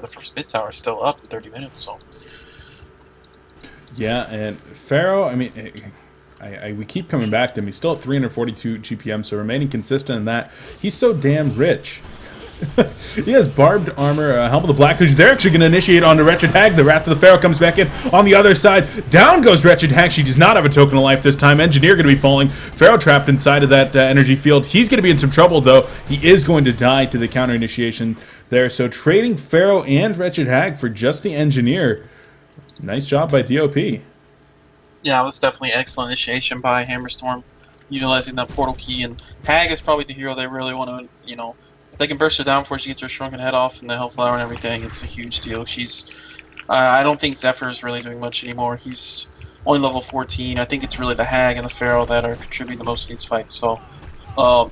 first mid tower is still up in 30 minutes. So yeah, and Pharaoh, I mean, we keep coming back to him. He's still at 342 GPM, so remaining consistent in that. He's so damn rich. He has barbed armor, Helm of the Black, who's they're actually going to initiate on the Wretched Hag. The Wrath of the Pharaoh comes back in on the other side. Down goes Wretched Hag. She does not have a token of life this time. Engineer going to be falling. Pharaoh trapped inside of that energy field. He's going to be in some trouble, though. He is going to die to the counter initiation there. So trading Pharaoh and Wretched Hag for just the Engineer. Nice job by DoP. Yeah, it was definitely excellent initiation by Hammerstorm, utilizing that portal key. And Hag is probably the hero they really want to, you know, if they can burst her down before she gets her shrunken head off and the Hellflower and everything, it's a huge deal. I don't think Zephyr is really doing much anymore. He's only level 14. I think it's really the Hag and the Pharaoh that are contributing the most to these fights. So,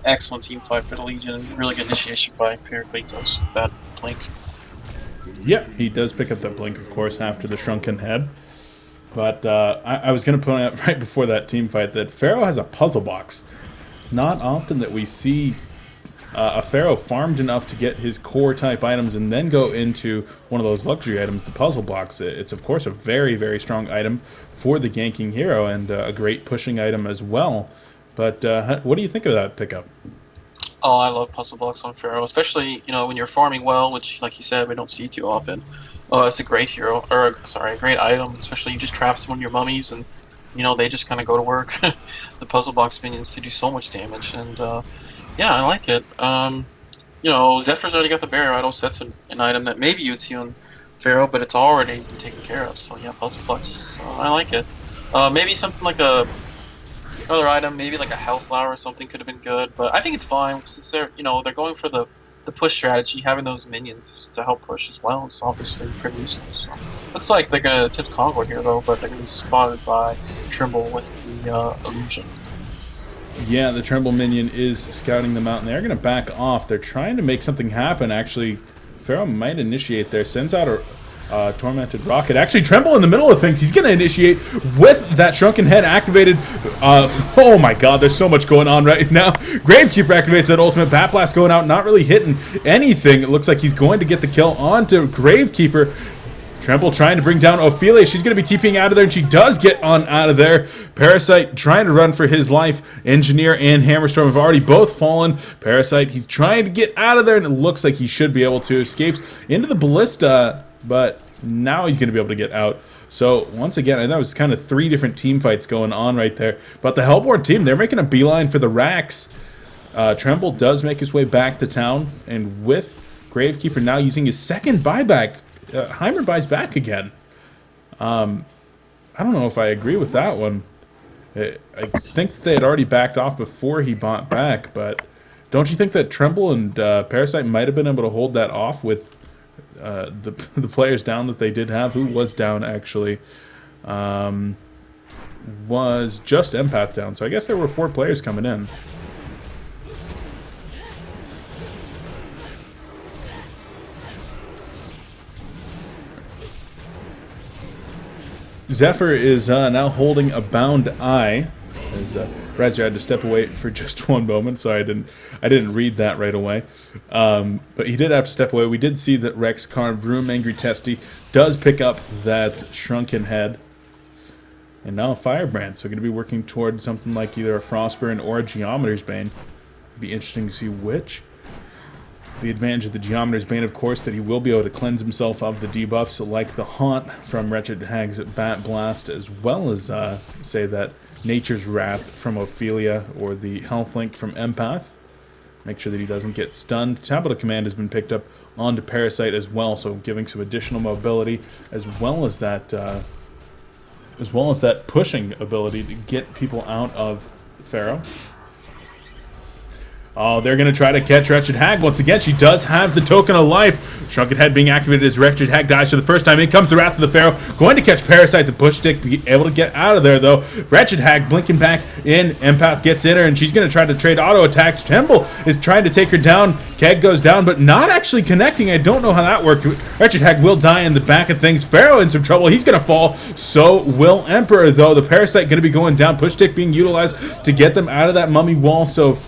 excellent team fight for the Legion. Really good initiation by Pericletos. That blink. Yeah, he does pick up that blink, of course, after the shrunken head. But I was going to point out right before that team fight that Pharaoh has a puzzle box. It's not often that we see a Pharaoh farmed enough to get his core type items and then go into one of those luxury items, the puzzle box. It's of course a very, very strong item for the ganking hero and a great pushing item as well. But what do you think of that pickup? Oh, I love puzzle blocks on Pharaoh, especially, you know, when you're farming well, which, like you said, we don't see too often. Oh, it's a great hero, or sorry, a great item. Especially you just trap some of your mummies, and you know they just kind of go to work. The puzzle box minions can do so much damage, and yeah, I like it. You know, Zephyr's already got the barrier idol, so that's an item that maybe you'd see on Pharaoh, but it's already been taken care of. So yeah, puzzle blocks. I like it. Maybe something like another item, maybe like a Hellflower or something could have been good, but I think it's fine since they're going for the push strategy. Having those minions to help push as well is obviously pretty useful. So, looks like they're gonna tip Congo here though, but they're gonna be spotted by Trimble with the illusion. Yeah, the Tremble minion is scouting them out, and they're going to back off. They're trying to make something happen. Actually, Pharaoh might initiate there. Sends out a Tormented Rocket. Actually, Tremble in the middle of things. He's going to initiate with that Shrunken Head activated. Oh my god, there's so much going on right now. Gravekeeper activates that ultimate. Bat Blast going out, not really hitting anything. It looks like he's going to get the kill onto Gravekeeper. Tremble trying to bring down Ophelia. She's going to be TPing out of there, and she does get on out of there. Parasite trying to run for his life. Engineer and Hammerstorm have already both fallen. Parasite, he's trying to get out of there, and it looks like he should be able to. Escapes into the Ballista, but now he's going to be able to get out. So, once again, I know it was kind of 3 different team fights going on right there. But the Hellborn team, they're making a beeline for the racks. Tremble does make his way back to town, and with Gravekeeper now using his second buyback, Heimer buys back again. I don't know if I agree with that one. I think they had already backed off before he bought back, but don't you think that Tremble and Parasite might have been able to hold that off with the players down that they did have? Who was down, actually? Was just Empath down, so I guess there were 4 players coming in. Zephyr is now holding a bound eye, as Razor had to step away for just one moment. Sorry, I didn't read that right away. But he did have to step away. We did see that Rex carved Room Angry Testy does pick up that Shrunken Head, and now a Firebrand. So going to be working toward something like either a Frostburn or a Geometer's Bane. It'd be interesting to see which. The advantage of the Geometer's Bane, of course, that he will be able to cleanse himself of the debuffs like the Haunt from Wretched Hag's Bat Blast, as well as, say, that Nature's Wrath from Ophelia or the Health Link from Empath. Make sure that he doesn't get stunned. Tablet of Command has been picked up onto Parasite as well, so giving some additional mobility, as well as that pushing ability to get people out of Pharaoh. Oh, they're going to try to catch Wretched Hag. Once again, she does have the Token of Life. Shrunken Head being activated as Wretched Hag dies for the first time. In comes the Wrath of the Pharaoh. Going to catch Parasite. The push stick be able to get out of there, though. Wretched Hag blinking back in. Empath gets in her, and she's going to try to trade auto attacks. Tremble is trying to take her down. Keg goes down, but not actually connecting. I don't know how that worked. Wretched Hag will die in the back of things. Pharaoh in some trouble. He's going to fall. So will Emperor, though. The Parasite going to be going down. Push stick being utilized to get them out of that mummy wall, so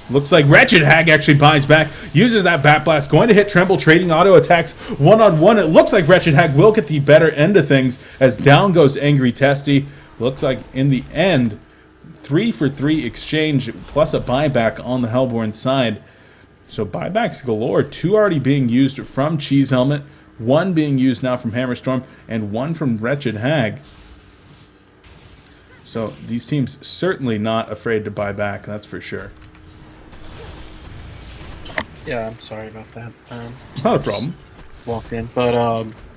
looks like Wretched Hag actually buys back, uses that Bat Blast, going to hit Tremble, trading auto attacks one-on-one. It looks like Wretched Hag will get the better end of things as down goes Angry Testy. Looks like in the end, 3-for-3 exchange plus a buyback on the Hellborn side. So buybacks galore, 2 already being used from Cheese Helmet, 1 being used now from Hammerstorm, and 1 from Wretched Hag. So these teams certainly not afraid to buy back, that's for sure. Yeah, I'm sorry about that. Not a Just problem. walked in, but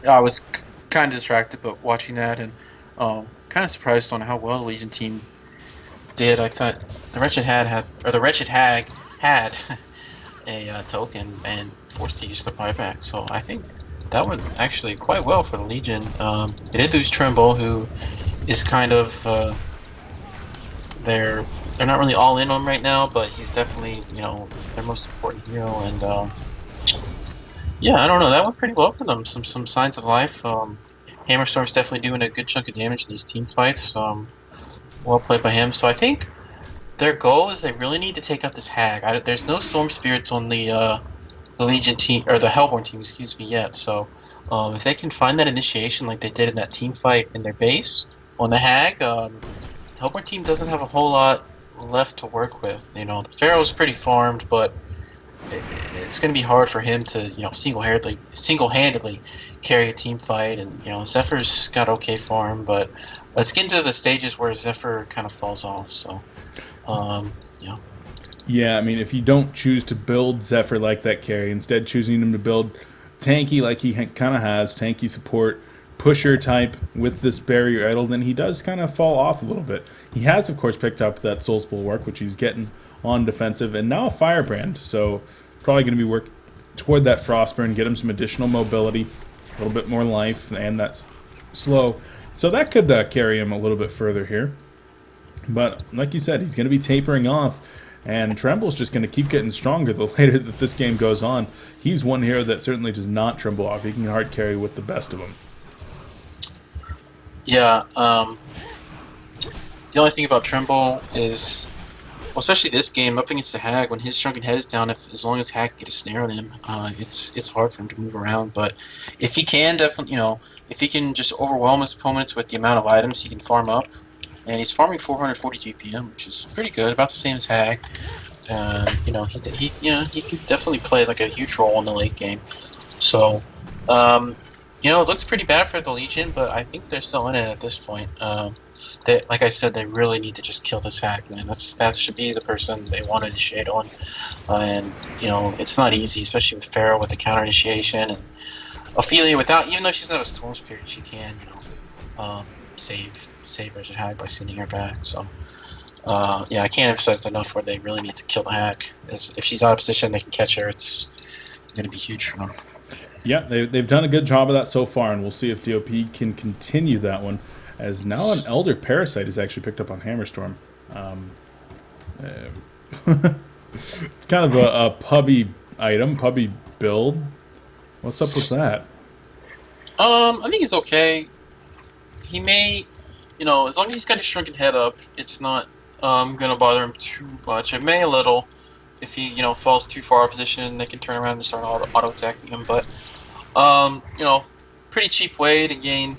I was kind of distracted, but watching that and kind of surprised on how well the Legion team did. I thought the Wretched Hag had a token and forced to use the buyback. So I think that went actually quite well for the Legion. They did lose Trimble, who is kind of they're not really all in on him right now, but he's definitely their most important hero. And yeah, I don't know, that went pretty well for them. Some signs of life. Hammerstorm's definitely doing a good chunk of damage in these team fights. Well played by him. So I think their goal is they really need to take out this hag. There's no storm spirits on the Legion team or the Hellborn team, excuse me, yet. So if they can find that initiation like they did in that team fight in their base on the hag, the Hellborn team doesn't have a whole lot left to work with. The Pharaoh's pretty farmed, but it's going to be hard for him to single-handedly carry a team fight. And Zephyr's got okay farm, but let's get into the stages where Zephyr kind of falls off. So. Yeah. Yeah, I mean, if you don't choose to build Zephyr like that carry, instead choosing him to build tanky like he kind of has, tanky support, pusher type with this barrier idol, then he does kind of fall off a little bit. He has, of course, picked up that Soul's Bulwark, which he's getting on defensive, and now a Firebrand, so probably going to be working toward that Frostburn, get him some additional mobility, a little bit more life, and that's slow. So that could carry him a little bit further here. But like you said, he's going to be tapering off, and Tremble's just going to keep getting stronger the later that this game goes on. He's one hero that certainly does not tremble off. He can hard carry with the best of them. Yeah. The only thing about Tremble is, well, especially this game up against the Hag, when his shrunken head is down, as long as Hag can get a snare on him, it's hard for him to move around. But if he can definitely, if he can just overwhelm his opponents with the amount of items he can farm up. And he's farming 440 GPM, which is pretty good, about the same as Hag. He could definitely play like a huge role in the late game. So, it looks pretty bad for the Legion, but I think they're still in it at this point. Like I said, they really need to just kill this Hag, man. That should be the person they want to initiate on. And it's not easy, especially with Pharaoh with the counter initiation, and Ophelia even though she doesn't have a Storm Spirit, she can save Wretched Hag by sending her back. So I can't emphasize enough where they really need to kill the Hag. If she's out of position, they can catch her. It's going to be huge for them. Yeah, they've done a good job of that so far, and we'll see if DoP can continue that one, as now an Elder Parasite is actually picked up on Hammerstorm. It's kind of a pubby item, pubby build. What's up with that? I think it's okay. He may, as long as he's got his shrunken head up, it's not gonna bother him too much. It may a little if he, falls too far out of position. They can turn around and start auto attacking him. But pretty cheap way to gain,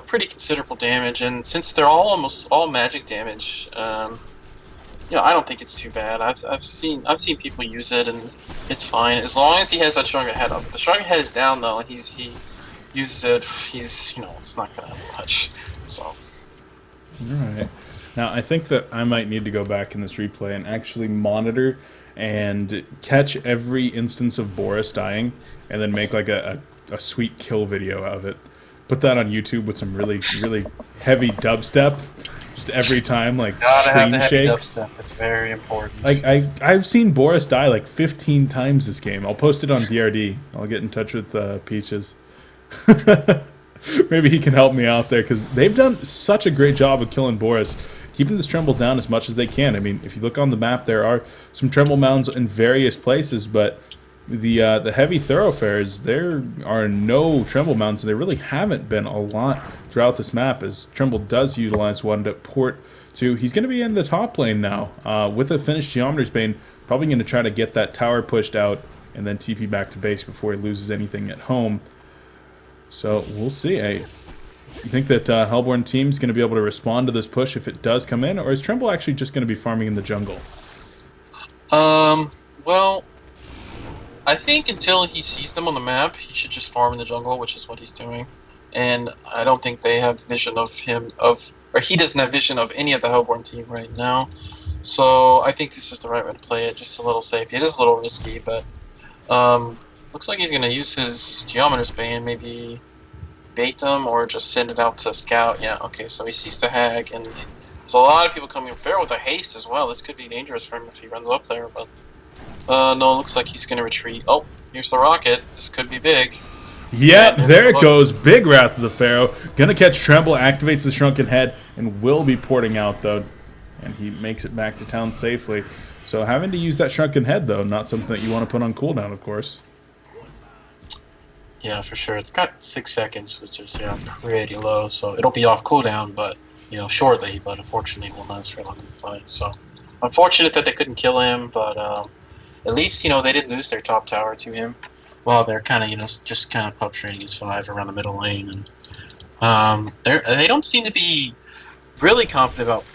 pretty considerable damage. And since they're almost all magic damage, I don't think it's too bad. I've seen people use it, and it's fine as long as he has that shrunken head up. If the shrunken head is down though, and he uses it, it's not gonna have much. So. All right. Now, I think that I might need to go back in this replay and actually monitor and catch every instance of Boris dying, and then make like a sweet kill video of it. Put that on YouTube with some really, really heavy dubstep. Just every time, like, screen shakes. Dubstep. It's very important. Like, I've seen Boris die like 15 times this game. I'll post it on DRD. I'll get in touch with Peaches. Maybe he can help me out there, because they've done such a great job of killing Boris, keeping this Tremble down as much as they can. I mean, if you look on the map, there are some Tremble mounds in various places, but the heavy thoroughfares, there are no Tremble mounds, and there really haven't been a lot throughout this map, as Tremble does utilize one to port to. He's going to be in the top lane now with a finished Geometer's Bane, probably going to try to get that tower pushed out and then TP back to base before he loses anything at home. So we'll see. You think that Hellborn team's going to be able to respond to this push if it does come in, or is Tremble actually just going to be farming in the jungle? Well, I think until he sees them on the map, he should just farm in the jungle, which is what he's doing. And I don't think they have vision of him, or he doesn't have vision of any of the Hellborn team right now. So I think this is the right way to play it, just a little safe. It is a little risky, but looks like he's going to use his Geometer's Bane, maybe bait them or just send it out to scout. Yeah, okay, so he sees the hag, and there's a lot of people coming fair with a haste as well. This could be dangerous for him if he runs up there, but no, it looks like he's going to retreat. Oh, here's the rocket. This could be big. Yeah, there it goes. Big Wrath of the Pharaoh. Gonna catch Tremble, activates the Shrunken Head, and will be porting out, though. And he makes it back to town safely. So having to use that Shrunken Head, though, not something that you want to put on cooldown, of course. Yeah, for sure. It's got 6 seconds, which is pretty low. So it'll be off cooldown, but shortly. But unfortunately, it won't last for long in the fight. So unfortunate that they couldn't kill him, but at least they didn't lose their top tower to him. Well, they're kind of just kind of pup trading his 5 around the middle lane, and they don't seem to be really confident about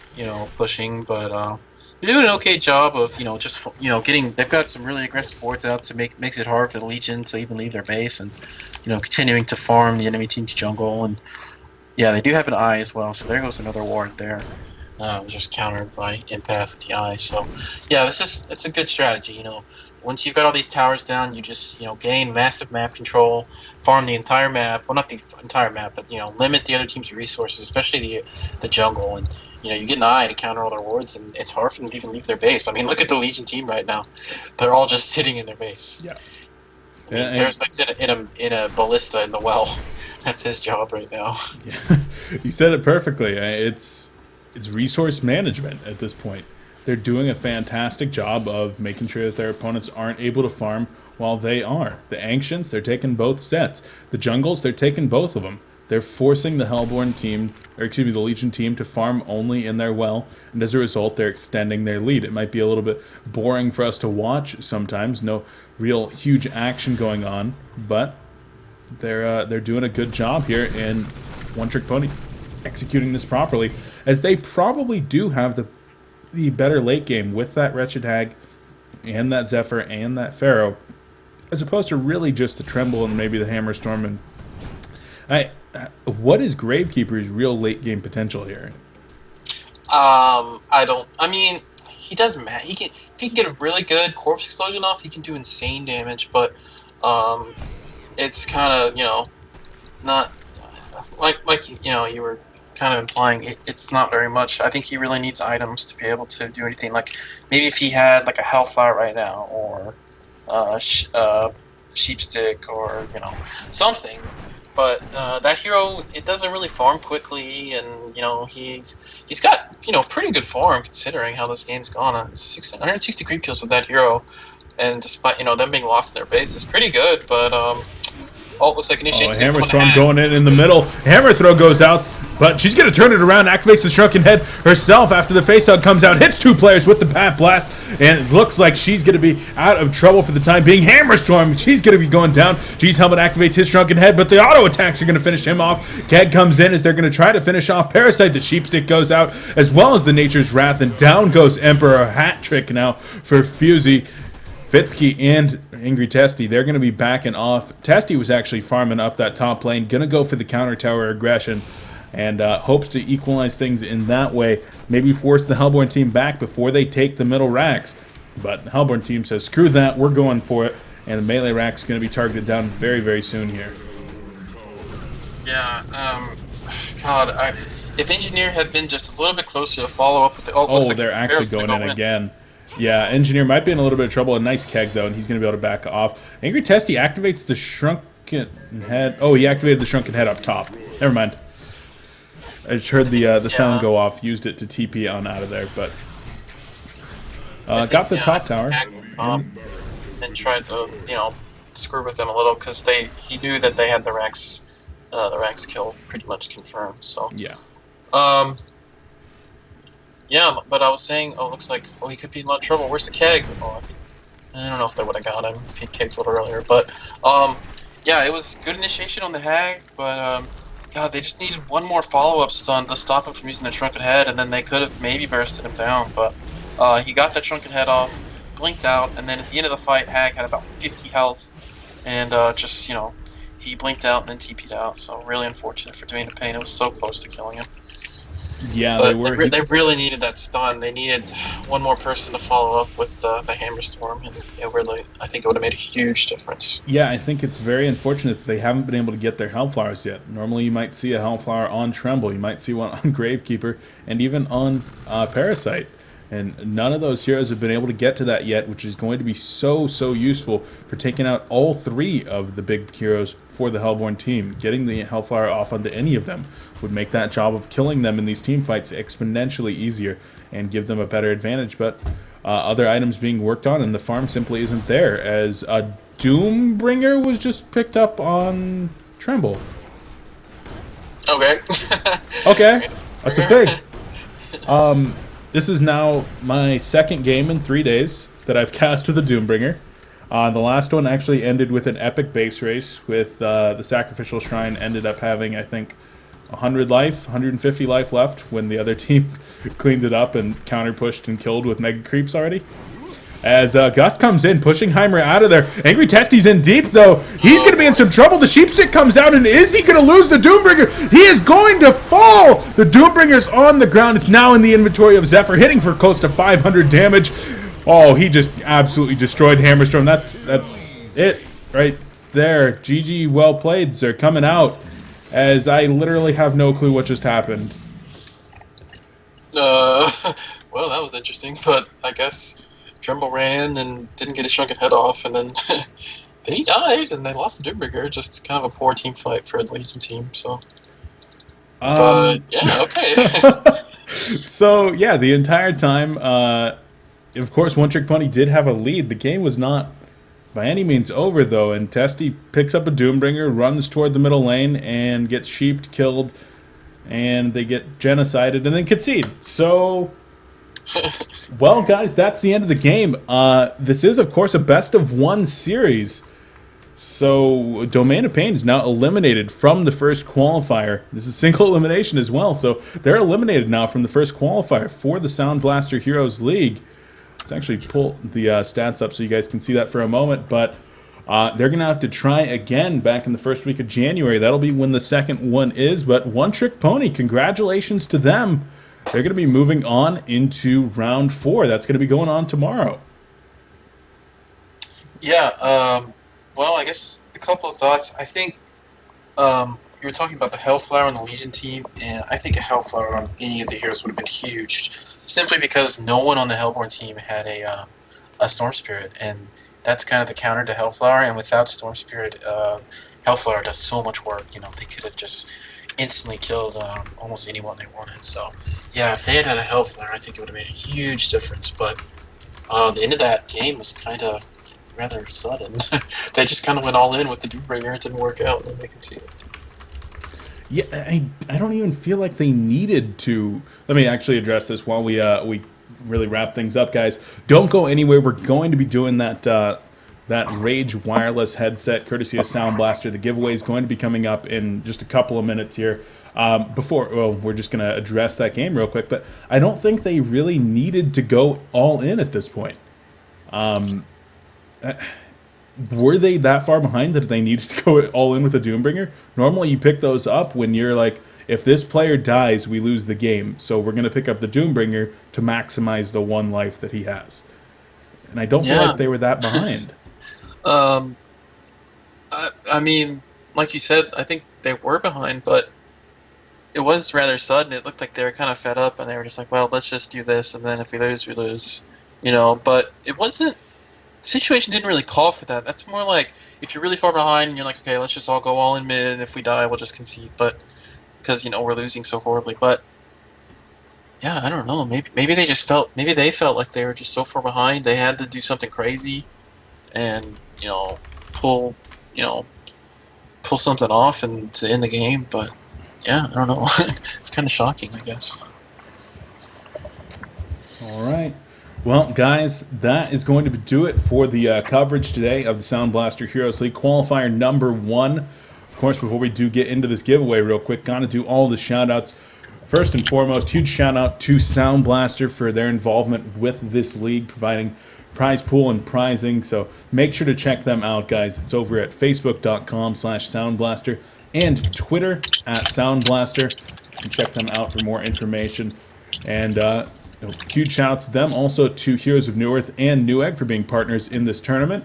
pushing, but they're doing an okay job of just getting. They've got some really aggressive boards out to makes it hard for the Legion to even leave their base, and continuing to farm the enemy team's jungle, and yeah, they do have an eye as well. So there goes another ward there. Just countered by Empath with the eye. So yeah, it's a good strategy. Once you've got all these towers down, you just gain massive map control, farm the entire map. Well, not the entire map, but limit the other team's resources, especially the jungle, and you get an eye to counter all their wards, and it's hard for them to even leave their base. I mean, look at the Legion team right now; they're all just sitting in their base. Yeah. I mean, Parasite's in a ballista in the well. That's his job right now. Yeah. You said it perfectly. It's resource management at this point. They're doing a fantastic job of making sure that their opponents aren't able to farm while they are. The Ancients, they're taking both sets. The Jungles, they're taking both of them. They're forcing the Hellborn team, or excuse me, the Legion team to farm only in their well, and as a result, they're extending their lead. It might be a little bit boring for us to watch sometimes. No real huge action going on, but they're doing a good job here in One Trick Pony executing this properly, as they probably do have the better late game with that Wretched Hag and that Zephyr and that Pharaoh, as opposed to really just the Tremble and maybe the Hammerstorm. And what is Gravekeeper's real late game potential here? I mean, he doesn't matter. If he can get a really good corpse explosion off, he can do insane damage. But it's kind of not like you were kind of implying it's not very much. I think he really needs items to be able to do anything. Like maybe if he had like a Hellfire right now, or Sheepstick, or something. But that hero, it doesn't really farm quickly, and he's got pretty good farm considering how this game's gone. 160 creep kills with that hero, and despite them being lost in their base, it's pretty good. But looks like initiation. Hammerstorm going in the middle. Hammer throw goes out, but she's going to turn it around, activates the Shrunken Head herself after the face-hug comes out, hits 2 players with the Pat Blast, and it looks like she's going to be out of trouble for the time being. Hammerstorm, she's going to be going down. G's Helmet activates his Shrunken Head, but the auto attacks are going to finish him off. Keg comes in as they're going to try to finish off Parasite. The Sheepstick goes out, as well as the Nature's Wrath, and down goes Emperor. A hat trick now for Fusey. Fitsky and Angry Testy, they're going to be backing off. Testy was actually farming up that top lane, going to go for the counter tower aggression, and hopes to equalize things in that way. Maybe force the Hellborn team back before they take the middle racks. But the Hellborn team says, screw that, we're going for it. And the melee rack's going to be targeted down very, very soon here. Yeah, God, if Engineer had been just a little bit closer to follow up with the... They're actually going in again. Yeah, Engineer might be in a little bit of trouble. A nice Keg, though, and he's going to be able to back off. Angry Testy activates the Shrunken Head. Oh, he activated the Shrunken Head up top. Never mind. I just heard the sound go off. Used it to TP on out of there, but got the top tower. And tried to screw with them a little because he knew that they had the Rex kill pretty much confirmed. So yeah. Yeah, but I was saying, looks like he could be in a lot of trouble. Where's the Keg? I don't know if they would have got him if he kegged a little earlier, but yeah, it was good initiation on the Hag, but God, they just needed one more follow-up stun to stop him from using the Shrunken Head, and then they could have maybe bursted him down, but he got that Shrunken Head off, blinked out, and then at the end of the fight, Hag had about 50 health, and just, he blinked out and then TP'd out, so really unfortunate for Dwayne to Pain. It was so close to killing him. Yeah, they But were. they really needed that stun. They needed one more person to follow up with the Hammer Storm, and really, I think it would have made a huge difference. Yeah, I think it's very unfortunate that they haven't been able to get their Hellflowers yet. Normally, you might see a Hellflower on Tremble, you might see one on Gravekeeper, and even on Parasite. And none of those heroes have been able to get to that yet, which is going to be so useful for taking out all three of the big heroes for the Hellborn team. Getting the Hellflower off onto any of them would make that job of killing them in these team fights exponentially easier and give them a better advantage. But other items being worked on, and the farm simply isn't there, as a Doombringer was just picked up on Tremble. Okay. Okay, that's a thing. This is now my second game in 3 days that I've cast with a Doombringer. The last one actually ended with an epic base race with the Sacrificial Shrine ended up having, I think, 100 life, 150 life left when the other team cleaned it up and counter-pushed and killed with Mega Creeps already. As Gust comes in, pushing Heimer out of there. Angry Testy's in deep, though. He's going to be in some trouble. The Sheepstick comes out, and is he going to lose the Doombringer? He is going to fall! The Doombringer's on the ground. It's now in the inventory of Zephyr, hitting for close to 500 damage. Oh, he just absolutely destroyed Hammerstorm. That's it right there. GG, well played, sir. Coming out, as I literally have no clue what just happened. Well, that was interesting, but I guess Tremble ran and didn't get his shrunken head off, and then then he died, and they lost the Doombringer. Just kind of a poor team fight for the Legion team. So, but yeah, okay. So yeah, the entire time, of course, One Trick Pony did have a lead. The game was not by any means over, though, and Testy picks up a Doombringer, runs toward the middle lane, and gets sheeped, killed, and they get genocided, and then concede. So, well, guys, that's the end of the game. This is, of course, a best-of-1 series. So, Domain of Pain is now eliminated from the first qualifier. This is single elimination as well, so they're eliminated now from the first qualifier for the Sound Blaster Heroes League. Let's actually pull the stats up so you guys can see that for a moment, but they're going to have to try again back in the first week of January. That'll be when the second one is, but One Trick Pony, congratulations to them. They're going to be moving on into round 4. That's going to be going on tomorrow. Yeah, well, I guess a couple of thoughts. I think you were talking about the Hellflower on the Legion team, and I think a Hellflower on any of the heroes would have been huge, simply because no one on the Hellborn team had a Storm Spirit, and that's kind of the counter to Hellflower, and without Storm Spirit, Hellflower does so much work. You know, they could have just instantly killed almost anyone they wanted. So, yeah, if they had a Hellflower, I think it would have made a huge difference, but the end of that game was kind of rather sudden. They just kind of went all in with the Doombringer. It didn't work out, and they can see it. Yeah, I don't even feel like they needed to. Let me actually address this while we really wrap things up, guys. Don't go anywhere. We're going to be doing that Rage wireless headset courtesy of Sound Blaster. The giveaway is going to be coming up in just a couple of minutes here. We're just going to address that game real quick, but I don't think they really needed to go all in at this point. Were they that far behind that they needed to go all in with a Doombringer? Normally you pick those up when you're like, if this player dies, we lose the game. So we're going to pick up the Doombringer to maximize the one life that he has. And I don't feel like they were that behind. I mean, like you said, I think they were behind, but it was rather sudden. It looked like they were kind of fed up, and they were just like, well, let's just do this, and then if we lose, we lose. You know, but it wasn't... The situation didn't really call for that. That's more like, if you're really far behind, and you're like, okay, let's just all go all in mid, and if we die, we'll just concede, but... Because, you know, we're losing so horribly, but... Yeah, I don't know. Maybe they just felt... Maybe they felt like they were just so far behind, they had to do something crazy, and, you know, pull something off and to end the game, but... Yeah, I don't know. It's kind of shocking, I guess. All right. Well, guys, that is going to do it for the coverage today of the Sound Blaster Heroes League Qualifier number 1. Of course, before we do get into this giveaway real quick, gotta do all the shout-outs. First and foremost, huge shout-out to Sound Blaster for their involvement with this league, providing prize pool and prizing. So make sure to check them out, guys. It's over at facebook.com/soundblaster and Twitter @soundblaster. can check them out for more information. And huge shout outs to them, also to Heroes of New Earth and Newegg for being partners in this tournament.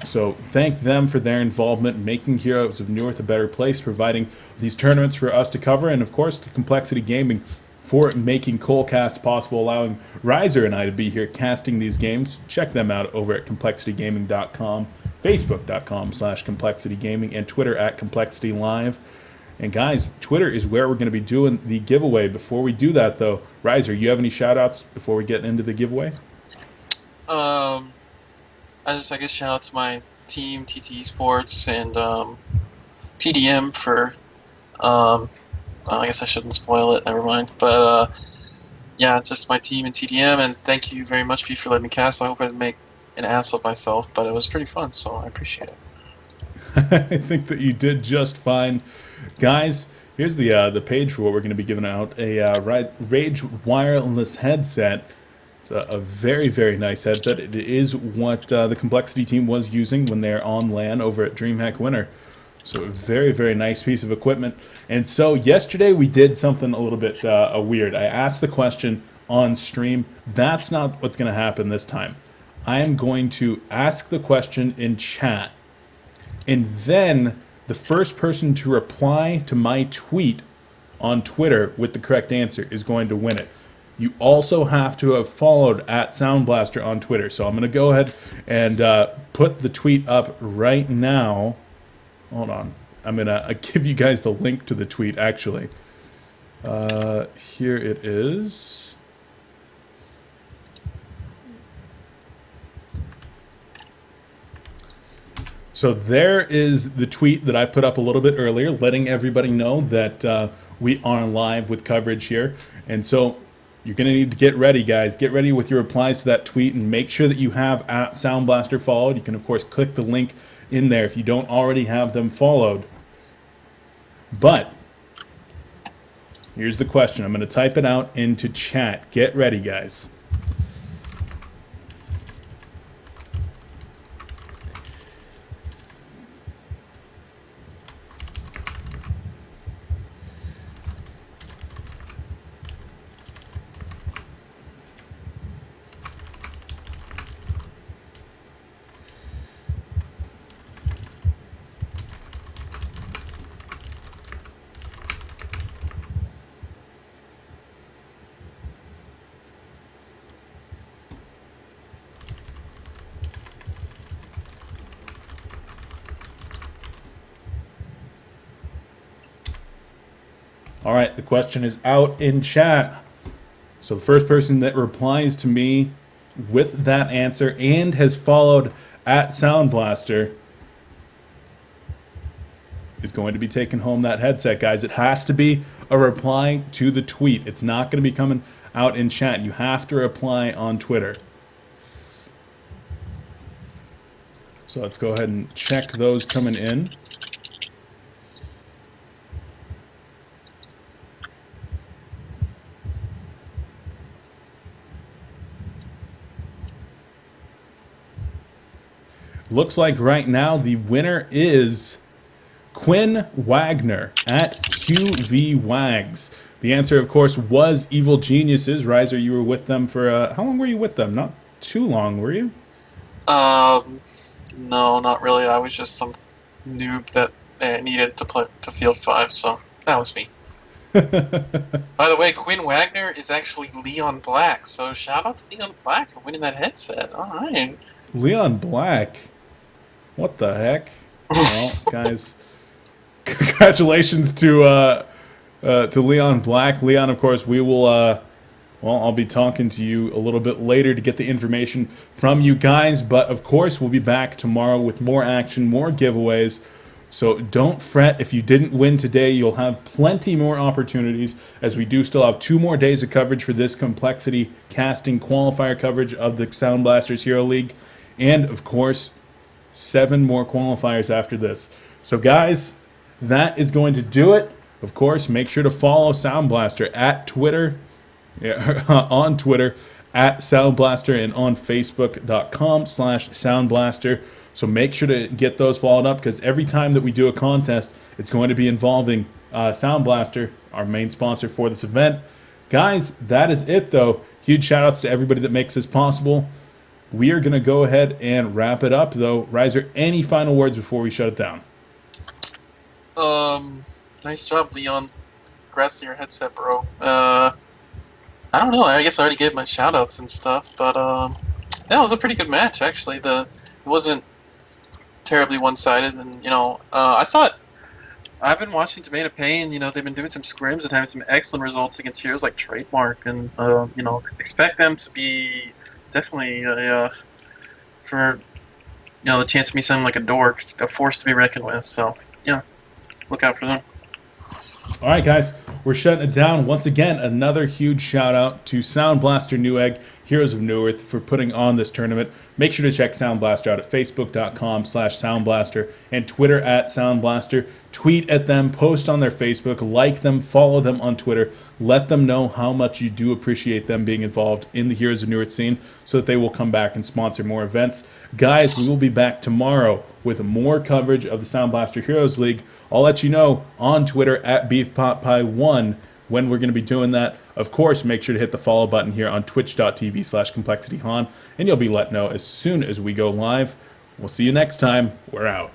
So thank them for their involvement in making Heroes of New Earth a better place, providing these tournaments for us to cover, and of course to Complexity Gaming for making coLcast possible, allowing Riser and I to be here casting these games. Check them out over at complexitygaming.com, facebook.com/complexitygaming, and Twitter at complexitylive. And guys, Twitter is where we're going to be doing the giveaway. Before we do that, though, Riser, you have any shout-outs before we get into the giveaway? I guess shout out to my team, TT Sports, and TDM for. I guess I shouldn't spoil it. Never mind. But yeah, just my team and TDM, and thank you very much, Pete, for letting me cast. I hope I didn't make an ass of myself, but it was pretty fun, so I appreciate it. I think that you did just fine, guys. Here's the page for what we're going to be giving out: a Rage wireless headset. A very, very nice headset. It is what the Complexity team was using when they're on LAN over at DreamHack Winter. So a very, very nice piece of equipment. And so yesterday we did something a little bit weird. I asked the question on stream. That's not what's going to happen this time. I am going to ask the question in chat. And then the first person to reply to my tweet on Twitter with the correct answer is going to win it. You also have to have followed at Sound Blaster on Twitter. So I'm going to go ahead and put the tweet up right now. Hold on. I'm going to give you guys the link to the tweet, actually. Here it is. So there is the tweet that I put up a little bit earlier, letting everybody know that we are live with coverage here. And so you're going to need to get ready, guys. Get ready with your replies to that tweet and make sure that you have at Sound Blaster followed. You can, of course, click the link in there if you don't already have them followed. But here's the question. I'm going to type it out into chat. Get ready, guys. All right, the question is out in chat. So the first person that replies to me with that answer and has followed at Sound Blaster is going to be taking home that headset, guys. It has to be a reply to the tweet. It's not going to be coming out in chat. You have to reply on Twitter. So let's go ahead and check those coming in. Looks like right now the winner is Quinn Wagner at QVWags. The answer, of course, was Evil Geniuses. Riser, you were with them for how long were you with them? Not too long, were you? No, not really. I was just some noob that they needed to play to Field 5, so that was me. By the way, Quinn Wagner is actually Leon Black, so shout out to Leon Black for winning that headset. All right. Leon Black? What the heck? Well, guys, congratulations to Leon Black. Leon, of course, we will. Well, I'll be talking to you a little bit later to get the information from you guys. But of course, we'll be back tomorrow with more action, more giveaways. So don't fret if you didn't win today. You'll have plenty more opportunities, as we do still have 2 more days of coverage for this Complexity casting qualifier coverage of the Sound Blasters Hero League, and of course 7 more qualifiers after this. So guys, that is going to do it. Of course, make sure to follow Sound Blaster at Twitter, on Twitter at Sound Blaster, and on Facebook.com/Sound Blaster So make sure to get those followed up, because every time that we do a contest, it's going to be involving Sound Blaster, our main sponsor for this event. Guys, that is it though. Huge shout outs to everybody that makes this possible. We are going to go ahead and wrap it up though. Riser, any final words before we shut it down? Nice job, Leon. Congrats on your headset, bro. I don't know. I guess I already gave my shout outs and stuff, but yeah, it was a pretty good match actually. It wasn't terribly one-sided, and I thought I've been watching Domain of Pain. They've been doing some scrims and having some excellent results against heroes like Trademark, and expect them to be definitely for the chance of me sounding like a dork, a force to be reckoned with. So yeah, look out for them. All right, guys, we're shutting it down. Once again, another huge shout out to Sound Blaster Newegg, Heroes of Newerth, for putting on this tournament. Make sure to check Sound Blaster out at facebook.com/soundblaster and Twitter at soundblaster. Tweet at them, post on their Facebook, like them, follow them on Twitter. Let them know how much you do appreciate them being involved in the Heroes of Newerth scene, so that they will come back and sponsor more events. Guys, we will be back tomorrow with more coverage of the Sound Blaster Heroes League. I'll let you know on Twitter at BeefPotPie1 when we're going to be doing that. Of course, make sure to hit the follow button here on twitch.tv/ComplexityHoN, and you'll be let know as soon as we go live. We'll see you next time. We're out.